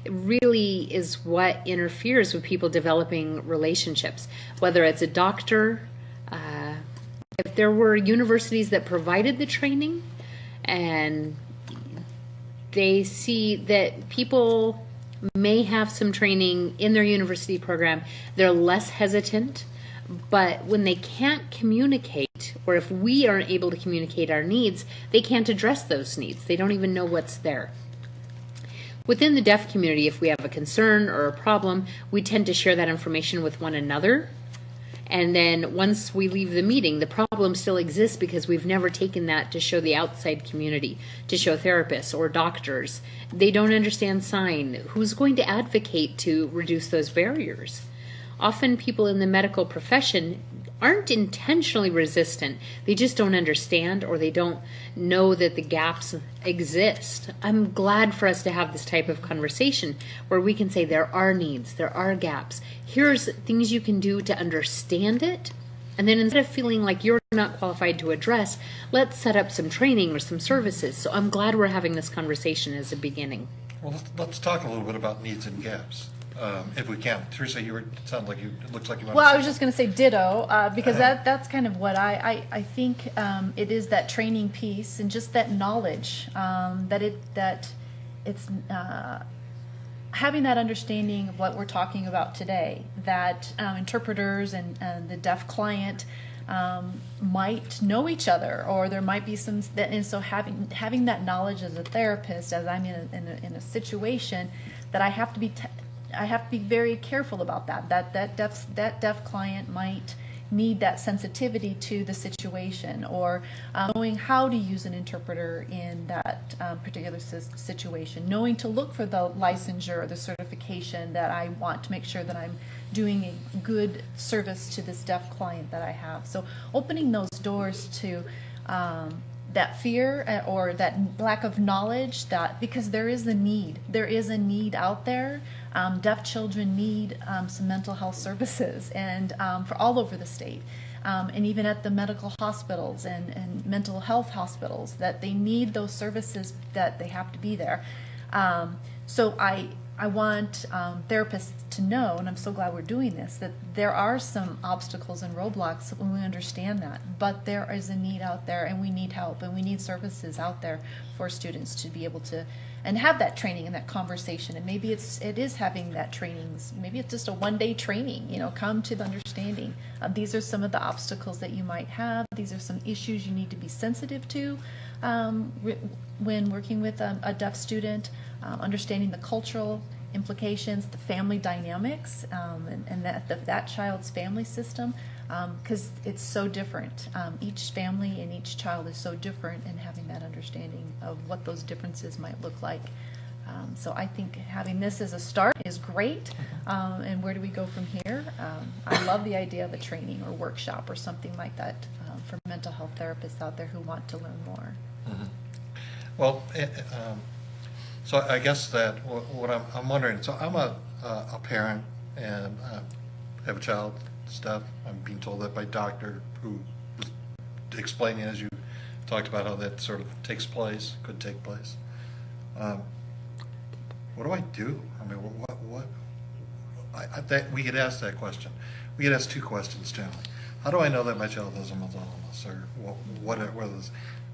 really is what interferes with people developing relationships, whether it's a doctor. If there were universities that provided the training and they see that people may have some training in their university program, they're less hesitant. But when they can't communicate, or if we aren't able to communicate our needs, they can't address those needs. They don't even know what's there. Within the deaf community, if we have a concern or a problem, we tend to share that information with one another. And then once we leave the meeting, the problem still exists because we've never taken that to show the outside community, to show therapists or doctors. They don't understand sign. Who's going to advocate to reduce those barriers? Often people in the medical profession aren't intentionally resistant. They just don't understand, or they don't know that the gaps exist. I'm glad for us to have this type of conversation where we can say there are needs, there are gaps. Here's things you can do to understand it. And then instead of feeling like you're not qualified to address, let's set up some training or some services. So I'm glad we're having this conversation as a beginning. Well, let's talk a little bit about needs and gaps. If we can. Teresa, it looks like you want to Well, say I was just going to say ditto, because that's kind of what I think it is, that training piece and just that knowledge, that it's having that understanding of what we're talking about today, that interpreters and the deaf client might know each other, or there might be some that, and so having that knowledge as a therapist, as I'm in a situation that I have to be very careful about that deaf client might need that sensitivity to the situation, or knowing how to use an interpreter in that particular situation, knowing to look for the licensure or the certification that I want to make sure that I'm doing a good service to this deaf client that I have. So opening those doors to that fear or that lack of knowledge, that because there is a need out there. Deaf children need some mental health services, and for all over the state, and even at the medical hospitals and mental health hospitals, that they need those services, that they have to be there. So I want therapists to know, and I'm so glad we're doing this, that there are some obstacles and roadblocks when we understand that, but there is a need out there, and we need help, and we need services out there for students to be able to and have that training and that conversation. And maybe it is having that trainings, maybe it's just a one-day training, come to the understanding. These are some of the obstacles that you might have. These are some issues you need to be sensitive to when working with a deaf student, understanding the cultural implications, the family dynamics, and that child's family system, because it's so different. Each family and each child is so different, and having that understanding of what those differences might look like. So I think having this as a start is great. And where do we go from here? I love the idea of a training or workshop or something like that for mental health therapists out there who want to learn more. Mm-hmm. Well, so I guess that what I'm wondering, so I'm a parent and have a child, stuff. I'm being told that by a doctor who was explaining, as you talked about, how that sort of could take place. What do I do? I mean, we could ask that question. We could ask two questions generally. How do I know that my child has a mental illness, or what is?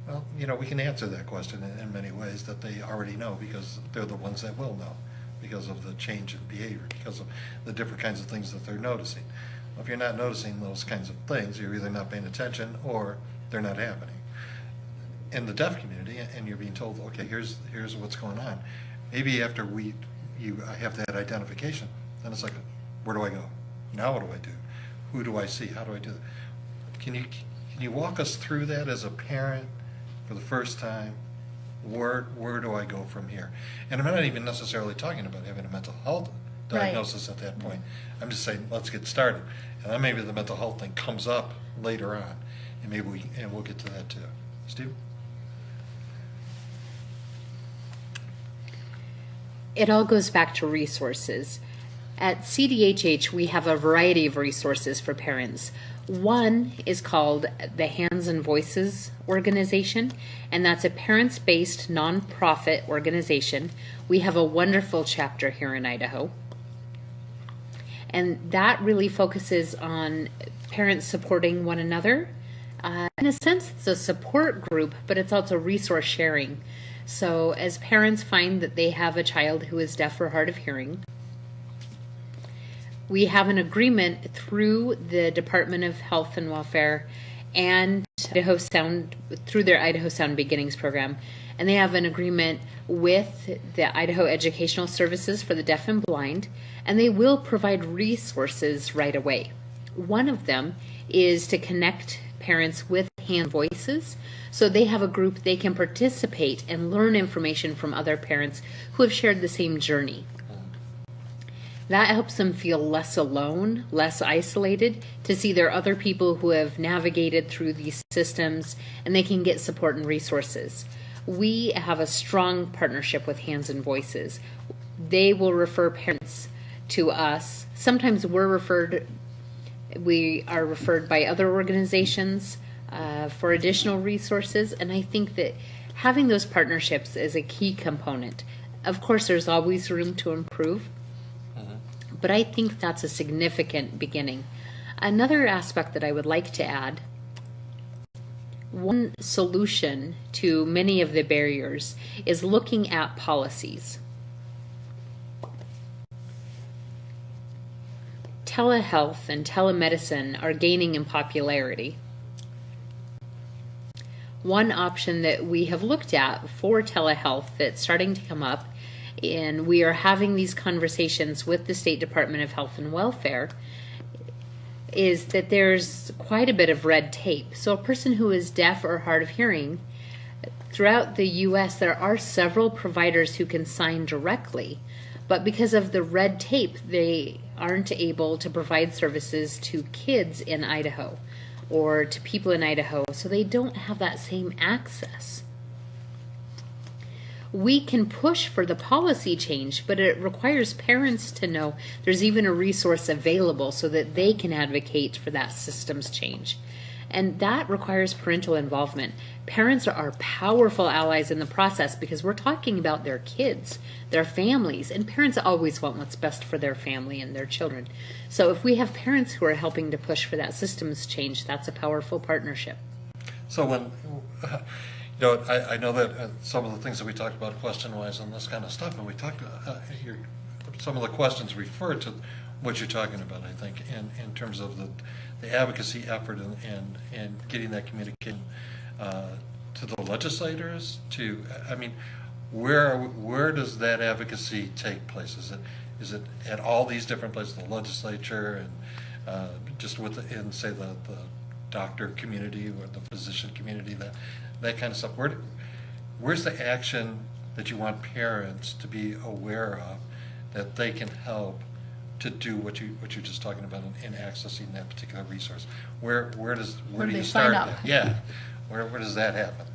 Well, we can answer that question in many ways, that they already know, because they're the ones that will know, because of the change in behavior, because of the different kinds of things that they're noticing. Well, if you're not noticing those kinds of things, you're either not paying attention or they're not happening. In the deaf community, and you're being told, okay, here's what's going on. Maybe after I have that identification, then it's like, where do I go? Now what do I do? Who do I see? How do I do that? Can you walk us through that as a parent for the first time? Where do I go from here? And I'm not even necessarily talking about having a mental health diagnosis at that point. I'm just saying, let's get started. And then maybe the mental health thing comes up later on, and we'll get to that too. Steve? It all goes back to resources. At CDHH, we have a variety of resources for parents. One is called the Hands and Voices organization, and that's a parents-based nonprofit organization. We have a wonderful chapter here in Idaho, and that really focuses on parents supporting one another. In a sense, it's a support group, but it's also resource sharing. So as parents find that they have a child who is deaf or hard of hearing, we have an agreement through the Department of Health and Welfare and Idaho Sound, through their Idaho Sound Beginnings program, and they have an agreement with the Idaho Educational Services for the Deaf and Blind, and they will provide resources right away. One of them is to connect parents with Hand Voices, so they have a group they can participate and learn information from other parents who have shared the same journey. That helps them feel less alone, less isolated, to see there are other people who have navigated through these systems, and they can get support and resources. We have a strong partnership with Hands and Voices. They will refer parents to us. Sometimes we are referred by other organizations for additional resources, and I think that having those partnerships is a key component. Of course, there's always room to improve, but I think that's a significant beginning. Another aspect that I would like to add, one solution to many of the barriers is looking at policies. telehealth and telemedicine are gaining in popularity. One option that we have looked at for telehealth that's starting to come up, and we are having these conversations with the State Department of Health and Welfare, is that there's quite a bit of red tape. So a person who is deaf or hard of hearing, throughout the U.S., there are several providers who can sign directly, but because of the red tape, they aren't able to provide services to kids in Idaho or to people in Idaho, so they don't have that same access. We can push for the policy change, but it requires parents to know there's even a resource available so that they can advocate for that systems change. And that requires parental involvement. Parents are powerful allies in the process because we're talking about their kids, their families, and parents always want what's best for their family and their children. So if we have parents who are helping to push for that systems change, that's a powerful partnership. So when, I know that some of the things that we talked about question-wise and this kind of stuff, and we talked, some of the questions refer to what you're talking about, I think, in terms of the advocacy effort and getting that communication to the legislators. Where does that advocacy take place? Is it at all these different places, the legislature and just within, say, the doctor community or the physician community, that kind of stuff? Where's the action that you want parents to be aware of that they can help to do what you're just talking about in accessing that particular resource? Where do you start that? Yeah, where does that happen?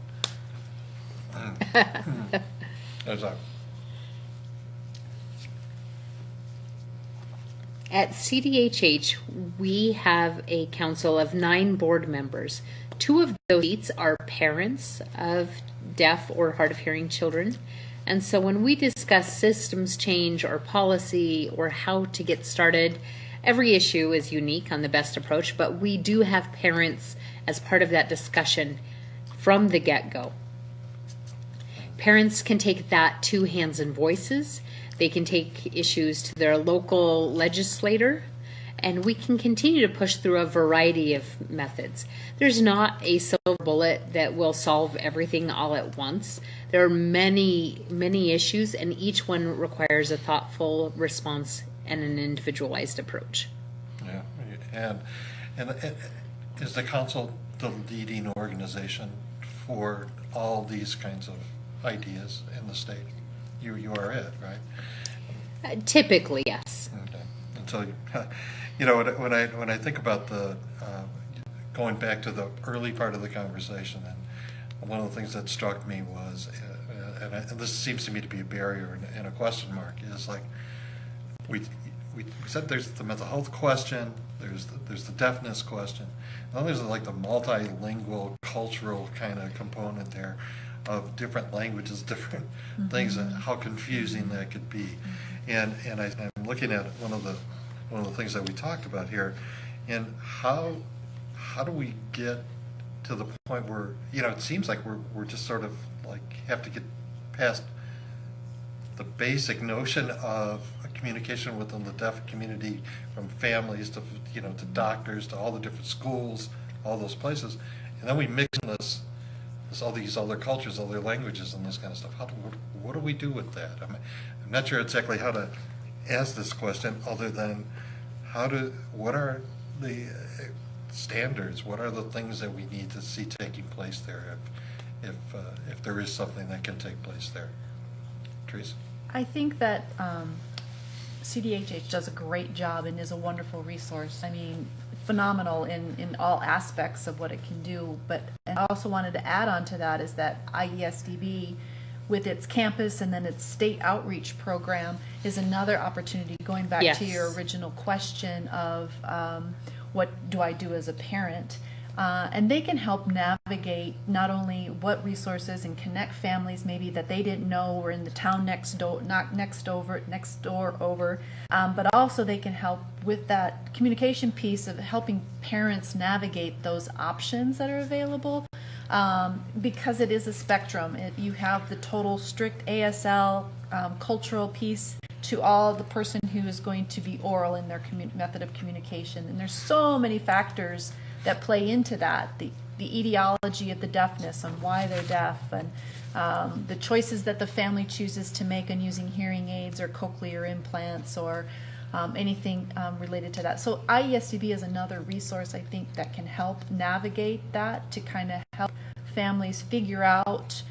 At CDHH, we have a council of 9 board members. 2 of those seats are parents of deaf or hard of hearing children. And so when we discuss systems change or policy or how to get started, every issue is unique on the best approach, but we do have parents as part of that discussion from the get-go. Parents can take that to Hands and Voices. They can take issues to their local legislator, and we can continue to push through a variety of methods. There's not a silver bullet that will solve everything all at once. There are many, many issues, and each one requires a thoughtful response and an individualized approach. Yeah, and is the council the leading organization for all these kinds of ideas in the state? You are it, right? Typically, yes. Okay. And so, when I think about the going back to the early part of the conversation, and one of the things that struck me was, and this seems to me to be a barrier and a question mark, is like we said there's the mental health question, there's the deafness question, and then there's like the multilingual cultural kind of component there of different languages, different things, and how confusing that could be. And I'm looking at one of the things that we talked about here, and how do we get to the point where, it seems like we're just sort of like have to get past the basic notion of communication within the deaf community, from families to to doctors to all the different schools, all those places, and then we mix in this all these other cultures, other languages, and this kind of stuff. What do we do with that? I'm not sure exactly how to ask this question, other than what are the standards? What are the things that we need to see taking place there, if there is something that can take place there? Teresa? I think that CDHH does a great job and is a wonderful resource. I mean, phenomenal in all aspects of what it can do. And I also wanted to add on to that is that IESDB, with its campus and then its state outreach program, is another opportunity, going back Yes. to your original question of what do I do as a parent. And they can help navigate not only what resources and connect families maybe that they didn't know were in the town next door over, but also they can help with that communication piece of helping parents navigate those options that are available, because it is a spectrum. You have the total strict ASL cultural piece, to all the person who is going to be oral in their method of communication. And there's so many factors that play into that. The etiology of the deafness and why they're deaf, and the choices that the family chooses to make on using hearing aids or cochlear implants or anything related to that. So IESDB is another resource, I think, that can help navigate that, to kind of help families figure out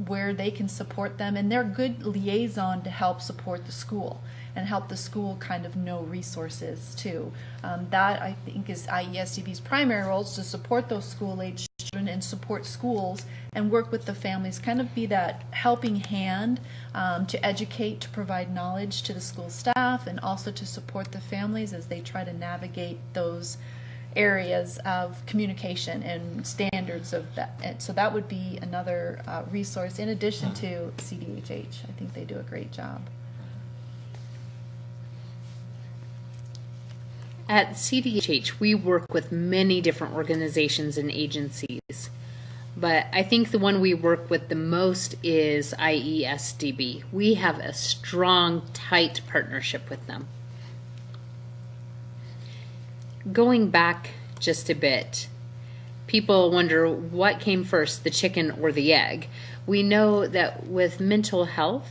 where they can support them, and they're a good liaison to help support the school and help the school kind of know resources too. That, I think, is IESDB's primary role, is to support those school-age children and support schools and work with the families, kind of be that helping hand to educate, to provide knowledge to the school staff, and also to support the families as they try to navigate those areas of communication and standards of that. And so that would be another resource in addition to CDHH. I think they do a great job. At CDHH, we work with many different organizations and agencies, but I think the one we work with the most is IESDB. We have a strong, tight partnership with them. Going back just a bit, people wonder what came first, the chicken or the egg. We know that with mental health,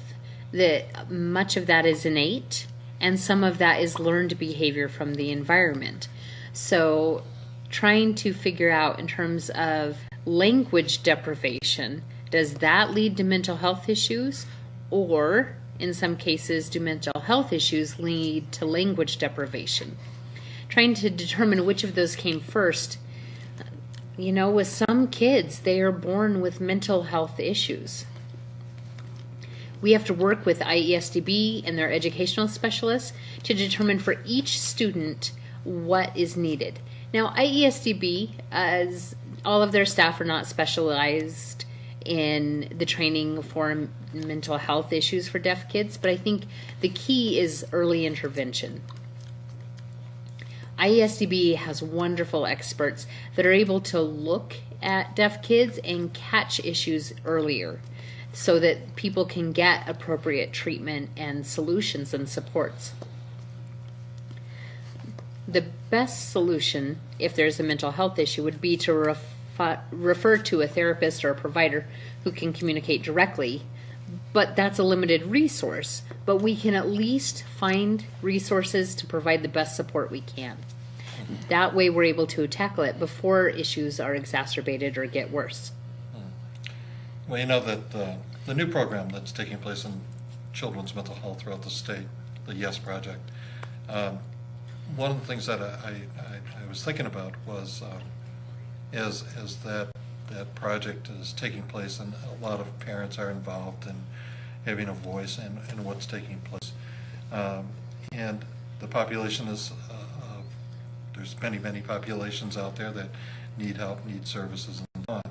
that much of that is innate, and some of that is learned behavior from the environment. So trying to figure out in terms of language deprivation, does that lead to mental health issues? Or in some cases, do mental health issues lead to language deprivation? Trying to determine which of those came first. You know, with some kids, they are born with mental health issues. We have to work with IESDB and their educational specialists to determine for each student what is needed. Now, IESDB, as all of their staff are not specialized in the training for mental health issues for deaf kids, but I think the key is early intervention. IESDB has wonderful experts that are able to look at deaf kids and catch issues earlier, so that people can get appropriate treatment and solutions and supports. The best solution, if there's a mental health issue, would be to refer to a therapist or a provider who can communicate directly, but that's a limited resource. But we can at least find resources to provide the best support we can. That way we're able to tackle it before issues are exacerbated or get worse. Well, you know that the new program that's taking place in children's mental health throughout the state, the YES Project, one of the things that I was thinking about was as that project is taking place, and a lot of parents are involved in having a voice in what's taking place. And the population is, there's many populations out there that need help, need services, and so on.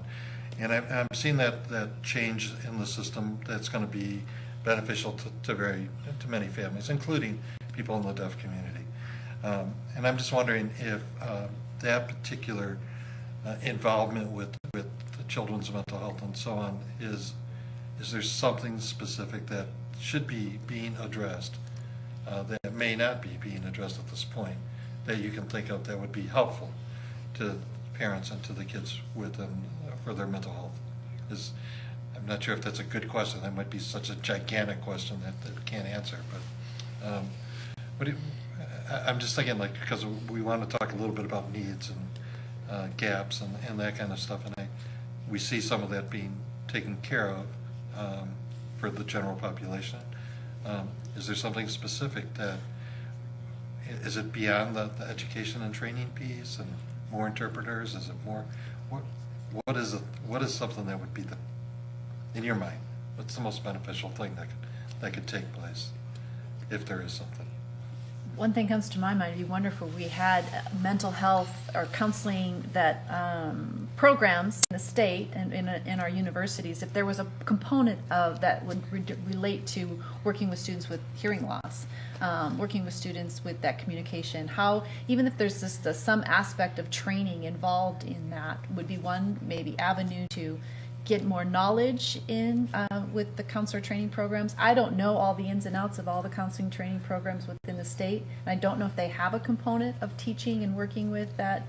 And I'm seeing that change in the system that's going to be beneficial to many families, including people in the deaf community. And I'm just wondering if that particular involvement with the children's mental health and so on is there something specific that should be being addressed that may not be being addressed at this point, that you can think of that would be helpful to parents and to the kids for their mental health? I'm not sure if that's a good question. That might be such a gigantic question that we can't answer. But I'm just thinking, like, because we want to talk a little bit about needs and gaps and that kind of stuff, and we see some of that being taken care of for the general population. Is there something specific that is it beyond the education and training piece and more interpreters? Is it more what is something that would be in your mind, what's the most beneficial thing that could take place, if there is something? One thing comes to my mind, it'd be wonderful if we had mental health or counseling that programs in the state and in our universities, if there was a component of that would relate to working with students with hearing loss, working with students with that communication, how, even if there's just some aspect of training involved in that, would be one maybe avenue to get more knowledge in with the counselor training programs. I don't know all the ins and outs of all the counseling training programs within the state, and I don't know if they have a component of teaching and working with that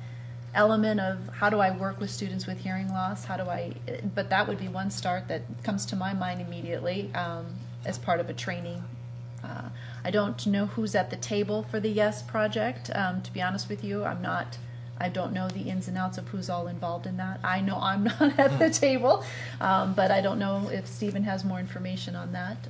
element of how do I work with students with hearing loss, but that would be one start that comes to my mind immediately as part of a training. I don't know who's at the table for the YES project. To be honest with you, I don't know the ins and outs of who's all involved in that. I know I'm not at the table, but I don't know if Stephen has more information on that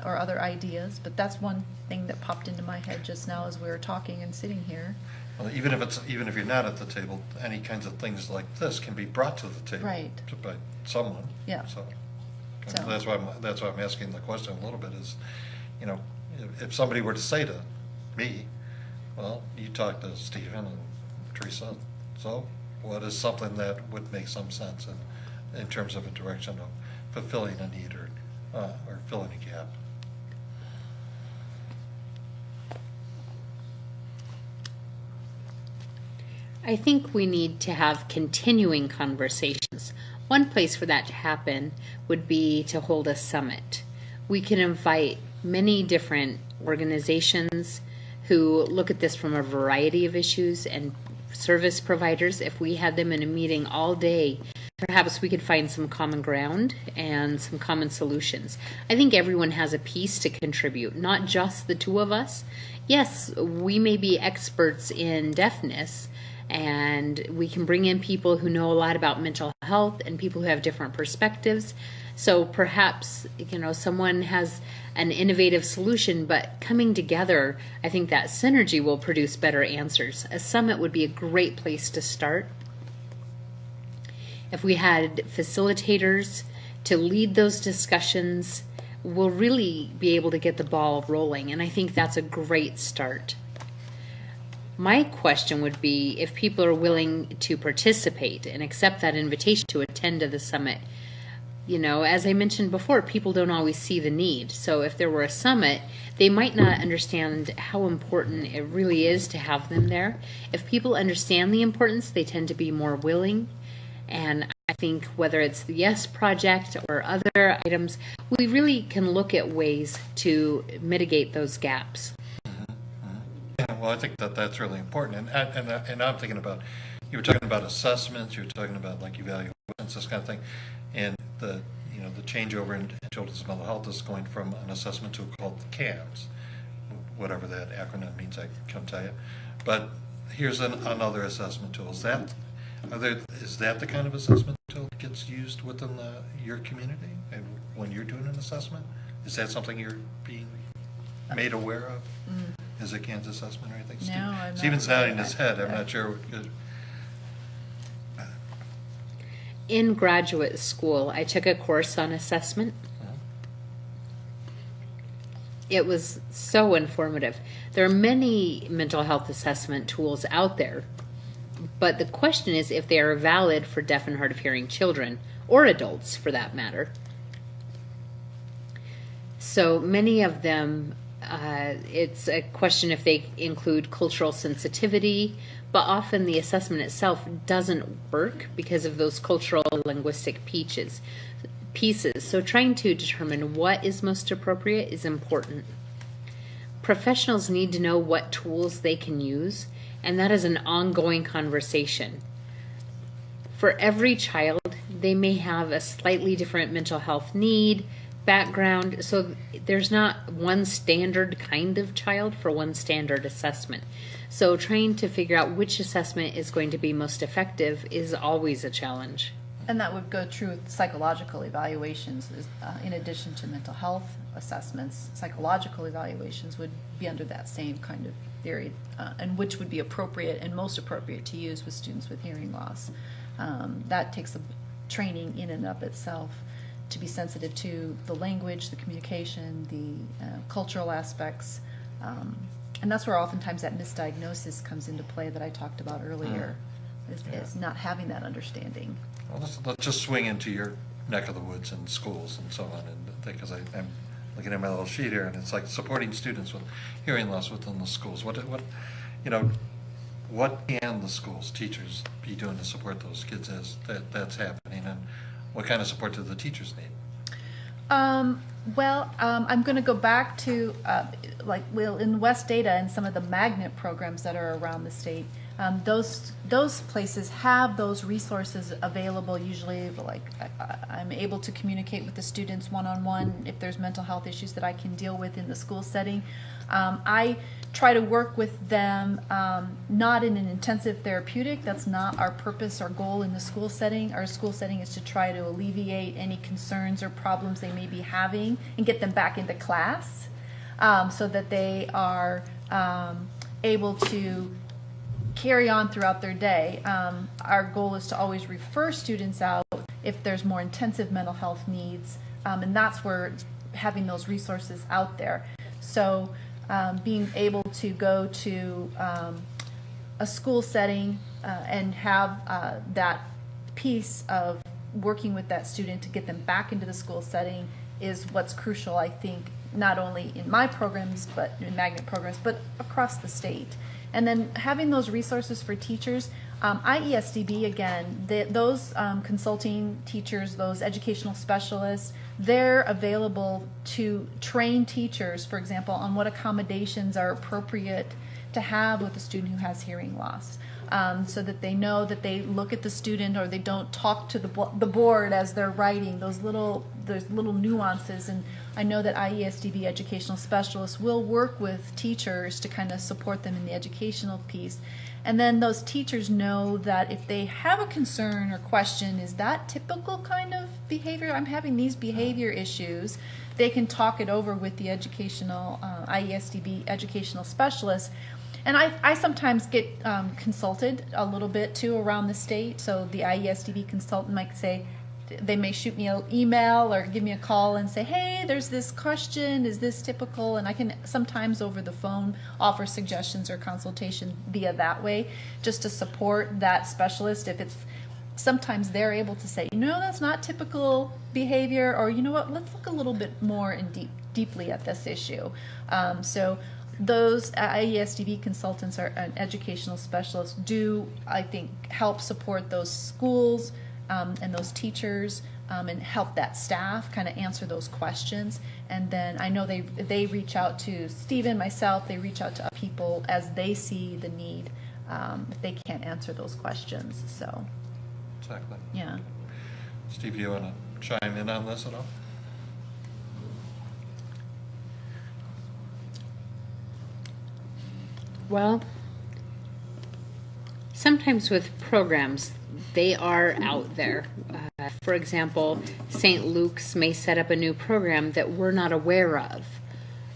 or other ideas. But that's one thing that popped into my head just now as we were talking and sitting here. Well, even if you're not at the table, any kinds of things like this can be brought to the table, Right. By someone. Yeah. So So- that's why I'm asking the question a little bit is, if somebody were to say to me, well, you talk to Stephen and Teresa, so what is something that would make some sense in terms of a direction of fulfilling a need or filling a gap? I think we need to have continuing conversations. One place for that to happen would be to hold a summit. We can invite many different organizations who look at this from a variety of issues and service providers. If we had them in a meeting all day, perhaps we could find some common ground and some common solutions. I think everyone has a piece to contribute, not just the two of us. Yes, we may be experts in deafness, and we can bring in people who know a lot about mental health and people who have different perspectives. So perhaps, someone has an innovative solution, but coming together, I think that synergy will produce better answers. A summit would be a great place to start. If we had facilitators to lead those discussions, we'll really be able to get the ball rolling, and I think that's a great start. My question would be if people are willing to participate and accept that invitation to attend to the summit. As I mentioned before, people don't always see the need. So if there were a summit, they might not understand how important it really is to have them there. If people understand the importance, they tend to be more willing. And I think whether it's the YES project or other items, we really can look at ways to mitigate those gaps. Well, I think that's really important, and I'm thinking about, you were talking about assessments, you were talking about like evaluations, this kind of thing, and the changeover in children's mental health is going from an assessment tool called CAMS, whatever that acronym means, I can't tell you. But here's another assessment tool. Is that the kind of assessment tool that gets used within your community, and when you're doing an assessment, is that something you're being made aware of? Is it Kansas assessment or anything? No, I'm not Stephen's aware of nodding his that. head. I'm not sure. In graduate school, I took a course on assessment. It was so informative. There are many mental health assessment tools out there, but the question is if they are valid for deaf and hard of hearing children, or adults for that matter. So many of them, it's a question if they include cultural sensitivity, but often the assessment itself doesn't work because of those cultural and linguistic pieces. So trying to determine what is most appropriate is important. Professionals need to know what tools they can use, and that is an ongoing conversation. For every child, they may have a slightly different mental health need, background, so there's not one standard kind of child for one standard assessment. So trying to figure out which assessment is going to be most effective is always a challenge. And that would go through psychological evaluations in addition to mental health assessments. Psychological evaluations would be under that same kind of theory, and which would be appropriate and most appropriate to use with students with hearing loss. That takes a training in and of itself to be sensitive to the language, the communication, the cultural aspects. And that's where oftentimes that misdiagnosis comes into play that I talked about earlier, is not having that understanding. Well, let's just swing into your neck of the woods and schools and so on, and because I'm looking at my little sheet here, and it's like supporting students with hearing loss within the schools. What can the schools, teachers, be doing to support those kids as that's happening? And what kind of support do the teachers need? I'm going to go back to in West Data and some of the magnet programs that are around the state. Those places have those resources available. Usually, I'm able to communicate with the students one-on-one if there's mental health issues that I can deal with in the school setting. I try to work with them, not in an intensive therapeutic. That's not our purpose or goal in the school setting. Our school setting is to try to alleviate any concerns or problems they may be having and get them back into class, so that they are able to carry on throughout their day. Our goal is to always refer students out if there's more intensive mental health needs, and that's where having those resources out there. So being able to go to a school setting and have that piece of working with that student to get them back into the school setting is what's crucial, I think, not only in my programs, but in magnet programs, but across the state. And then having those resources for teachers, IESDB, again, those consulting teachers, those educational specialists, they're available to train teachers, for example, on what accommodations are appropriate to have with a student who has hearing loss, so that they know that they look at the student or they don't talk to the board as they're writing, those little nuances. And I know that IESDB educational specialists will work with teachers to kind of support them in the educational piece. And then those teachers know that if they have a concern or question, is that typical kind of behavior? I'm having these behavior issues. They can talk it over with the educational, IESDB educational specialist. And I sometimes get consulted a little bit too around the state. So the IESDB consultant might say, they may shoot me an email or give me a call and say, hey, there's this question, is this typical? And I can sometimes over the phone offer suggestions or consultation via that way, just to support that specialist. If it's, sometimes they're able to say, no, that's not typical behavior, or you know what, let's look a little bit more and deeply at this issue. So those IESDB consultants and educational specialists do, I think, help support those schools and those teachers, and help that staff kind of answer those questions. And then I know they reach out to Stephen, myself, they reach out to people as they see the need, if they can't answer those questions. So Exactly. yeah. Steve, you want to chime in on this at all? Well, sometimes with programs, they are out there. For example, St. Luke's may set up a new program that we're not aware of.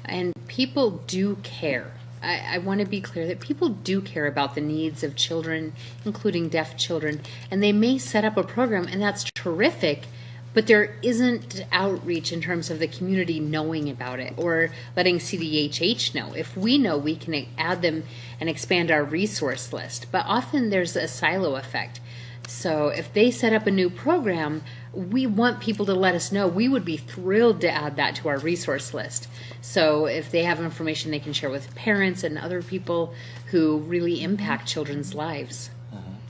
And people do care. I want to be clear that people do care about the needs of children, including deaf children. And they may set up a program, and that's terrific, but there isn't outreach in terms of the community knowing about it or letting CDHH know. If we know, we can add them and expand our resource list. But often there's a silo effect. So if they set up a new program, we want people to let us know. We would be thrilled to add that to our resource list. So if they have information they can share with parents and other people who really impact children's lives.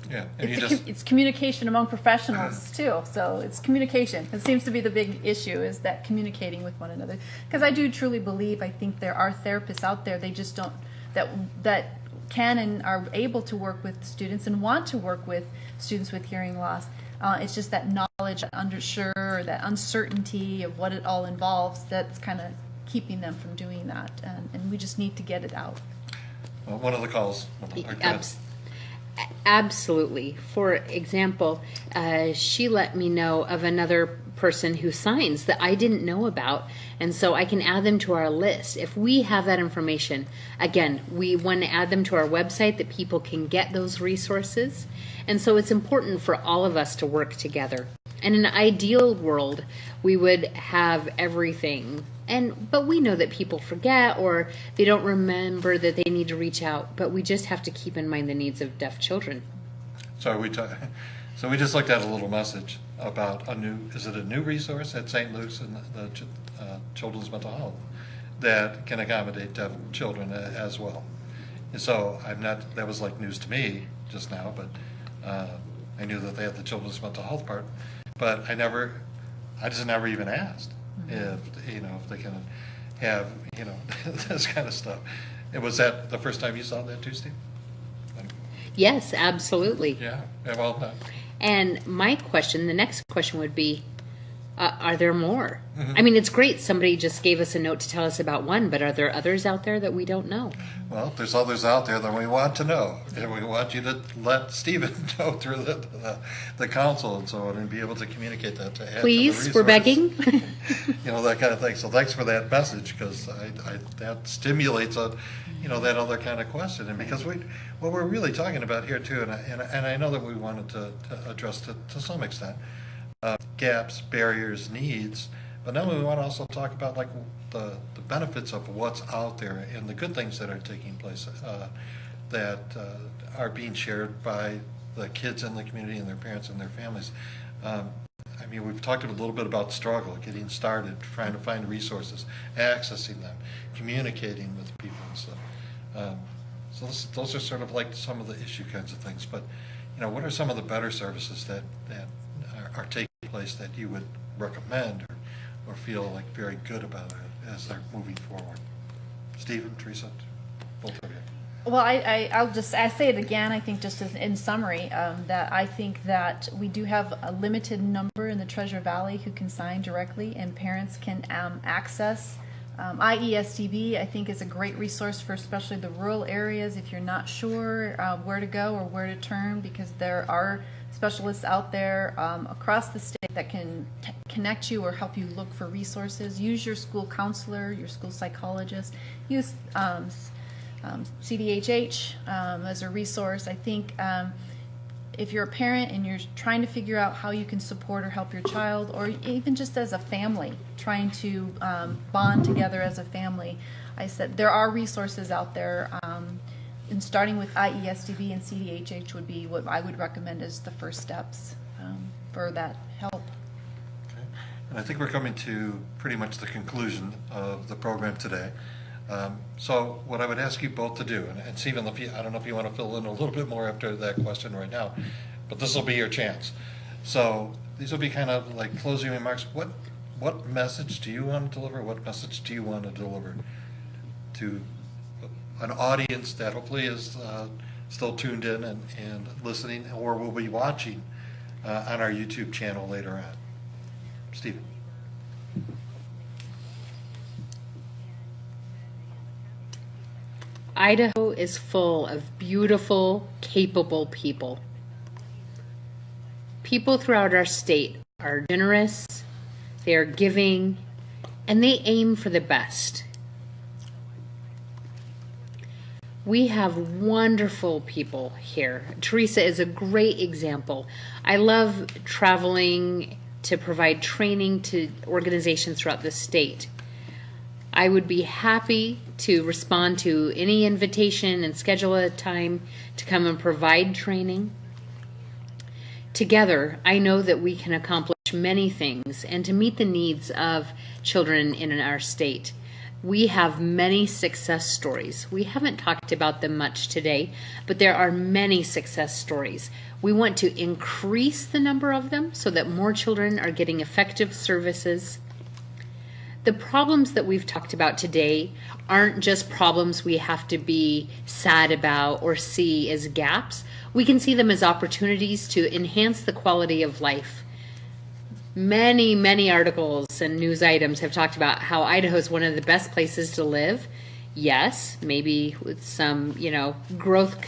Yeah, and It's communication among professionals too. So it's communication. It seems to be the big issue, is that communicating with one another. Because I do truly believe, I think there are therapists out there, they just don't, that can and are able to work with students and want to work with students with hearing loss. It's just that knowledge, that unsure, that uncertainty of what it all involves, that's kind of keeping them from doing that. And we just need to get it out. Well, one of the calls. Absolutely. For example, she let me know of another person who signs that I didn't know about, and so I can add them to our list. If we have that information, again, we want to add them to our website that people can get those resources. And so it's important for all of us to work together. In an ideal world, we would have everything. But we know that people forget or they don't remember that they need to reach out. But we just have to keep in mind the needs of deaf children. So we just looked at a little message about is it a new resource at St. Luke's and the Children's Mental Health that can accommodate deaf children as well. And so that was like news to me just now, but I knew that they had the Children's Mental Health part. but I just never even asked if, if they can have, this kind of stuff. And was that the first time you saw that too, Steve? Yes, absolutely. Yeah, well, And the next question would be, are there more? I mean, it's great somebody just gave us a note to tell us about one, but are there others out there that we don't know? well, if there's others out there that we want to know, and we want you to let Stephen know through the council and so on, and be able to communicate that to add Please, to the we're resources. begging. That kind of thing. So thanks for that message, because that stimulates that other kind of question. And because what we're really talking about here too, and I know that we wanted to address to some extent gaps, barriers, needs, but then we want to also talk about like the benefits of what's out there and the good things that are taking place that are being shared by the kids in the community and their parents and their families. I mean, we've talked a little bit about struggle, getting started, trying to find resources, accessing them, communicating with people and stuff. So those are sort of like some of the issue kinds of things. But, what are some of the better services that are taking place that you would recommend or feel like very good about it as they're moving forward? Stephen, Teresa, both of you. Well, I'll say it again. I think just as in summary, that I think that we do have a limited number in the Treasure Valley who can sign directly, and parents can access. IESDB, I think, is a great resource for especially the rural areas if you're not sure where to go or where to turn, because there are specialists out there across the state that can connect you or help you look for resources. Use your school counselor, your school psychologist. Use CDHH as a resource. I think if you're a parent and you're trying to figure out how you can support or help your child, or even just as a family, trying to bond together as a family, I said there are resources out there. And starting with IESDB and CDHH would be what I would recommend as the first steps for that help. Okay. And I think we're coming to pretty much the conclusion of the program today. So what I would ask you both to do, and Stephen, I don't know if you want to fill in a little bit more after that question right now, but this will be your chance. So these will be kind of like closing remarks. What message do you want to deliver? What message do you want to deliver to an audience that hopefully is still tuned in and listening, or will be watching on our YouTube channel later on? Stephen. Idaho is full of beautiful, capable people. People throughout our state are generous, they are giving, and they aim for the best. We have wonderful people here. Teresa is a great example. I love traveling to provide training to organizations throughout the state. I would be happy to respond to any invitation and schedule a time to come and provide training. Together, I know that we can accomplish many things and to meet the needs of children in our state. We have many success stories. We haven't talked about them much today, but there are many success stories. We want to increase the number of them so that more children are getting effective services. The problems that we've talked about today aren't just problems we have to be sad about or see as gaps. We can see them as opportunities to enhance the quality of life. Many, many articles and news items have talked about how Idaho is one of the best places to live. Yes, maybe with some, growth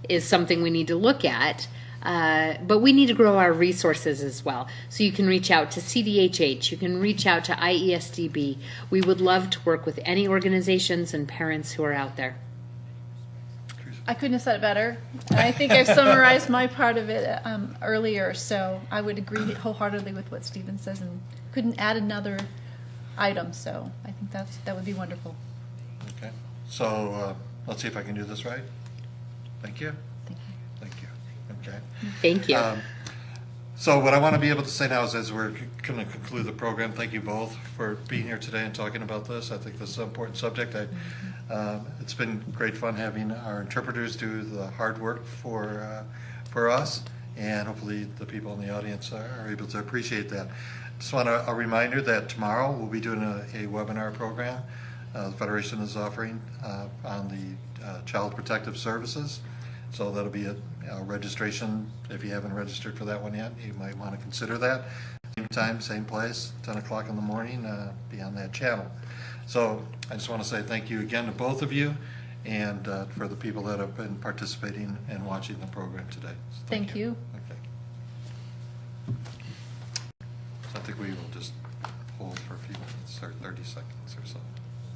is something we need to look at. But we need to grow our resources as well. So you can reach out to CDHH, you can reach out to IESDB. We would love to work with any organizations and parents who are out there. I couldn't have said it better. I think I've summarized my part of it earlier, so I would agree wholeheartedly with what Stephen says and couldn't add another item, so I think that would be wonderful. Okay, so let's see if I can do this right. Thank you. Thank you. Okay. Thank you. So what I want to be able to say now is, as we're going to conclude the program, thank you both for being here today and talking about this. I think this is an important subject. It's been great fun having our interpreters do the hard work for us, and hopefully the people in the audience are able to appreciate that. Just want a reminder that tomorrow we'll be doing a webinar program the Federation is offering on the Child Protective Services. So that'll be a registration. If you haven't registered for that one yet, you might want to consider that. Same time, same place, 10 o'clock in the morning, be on that channel. So I just want to say thank you again to both of you, and for the people that have been participating and watching the program today. So Thank you. Okay. So I think we will just hold for a few minutes, or 30 seconds or so,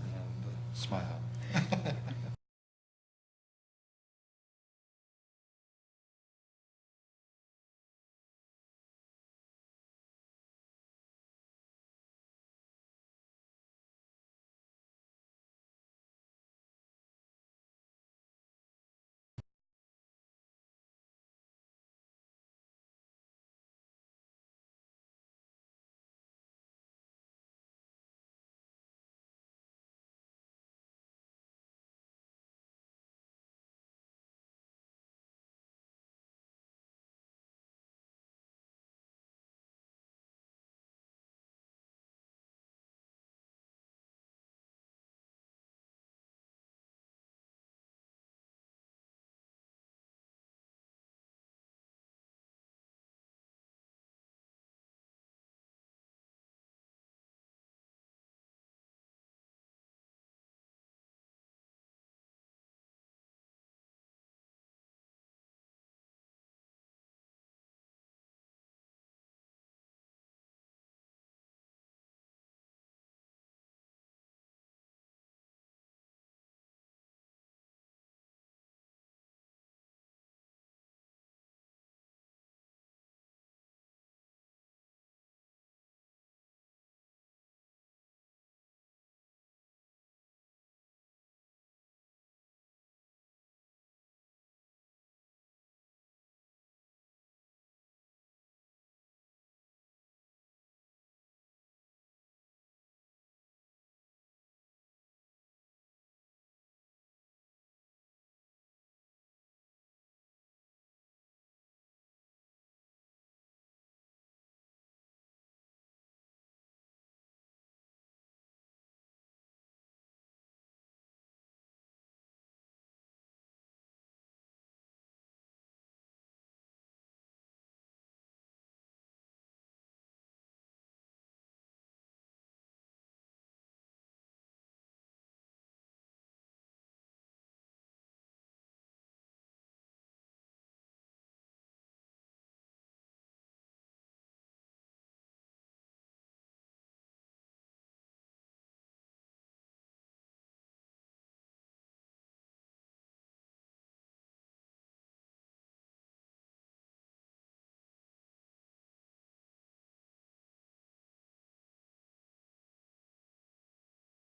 and smile.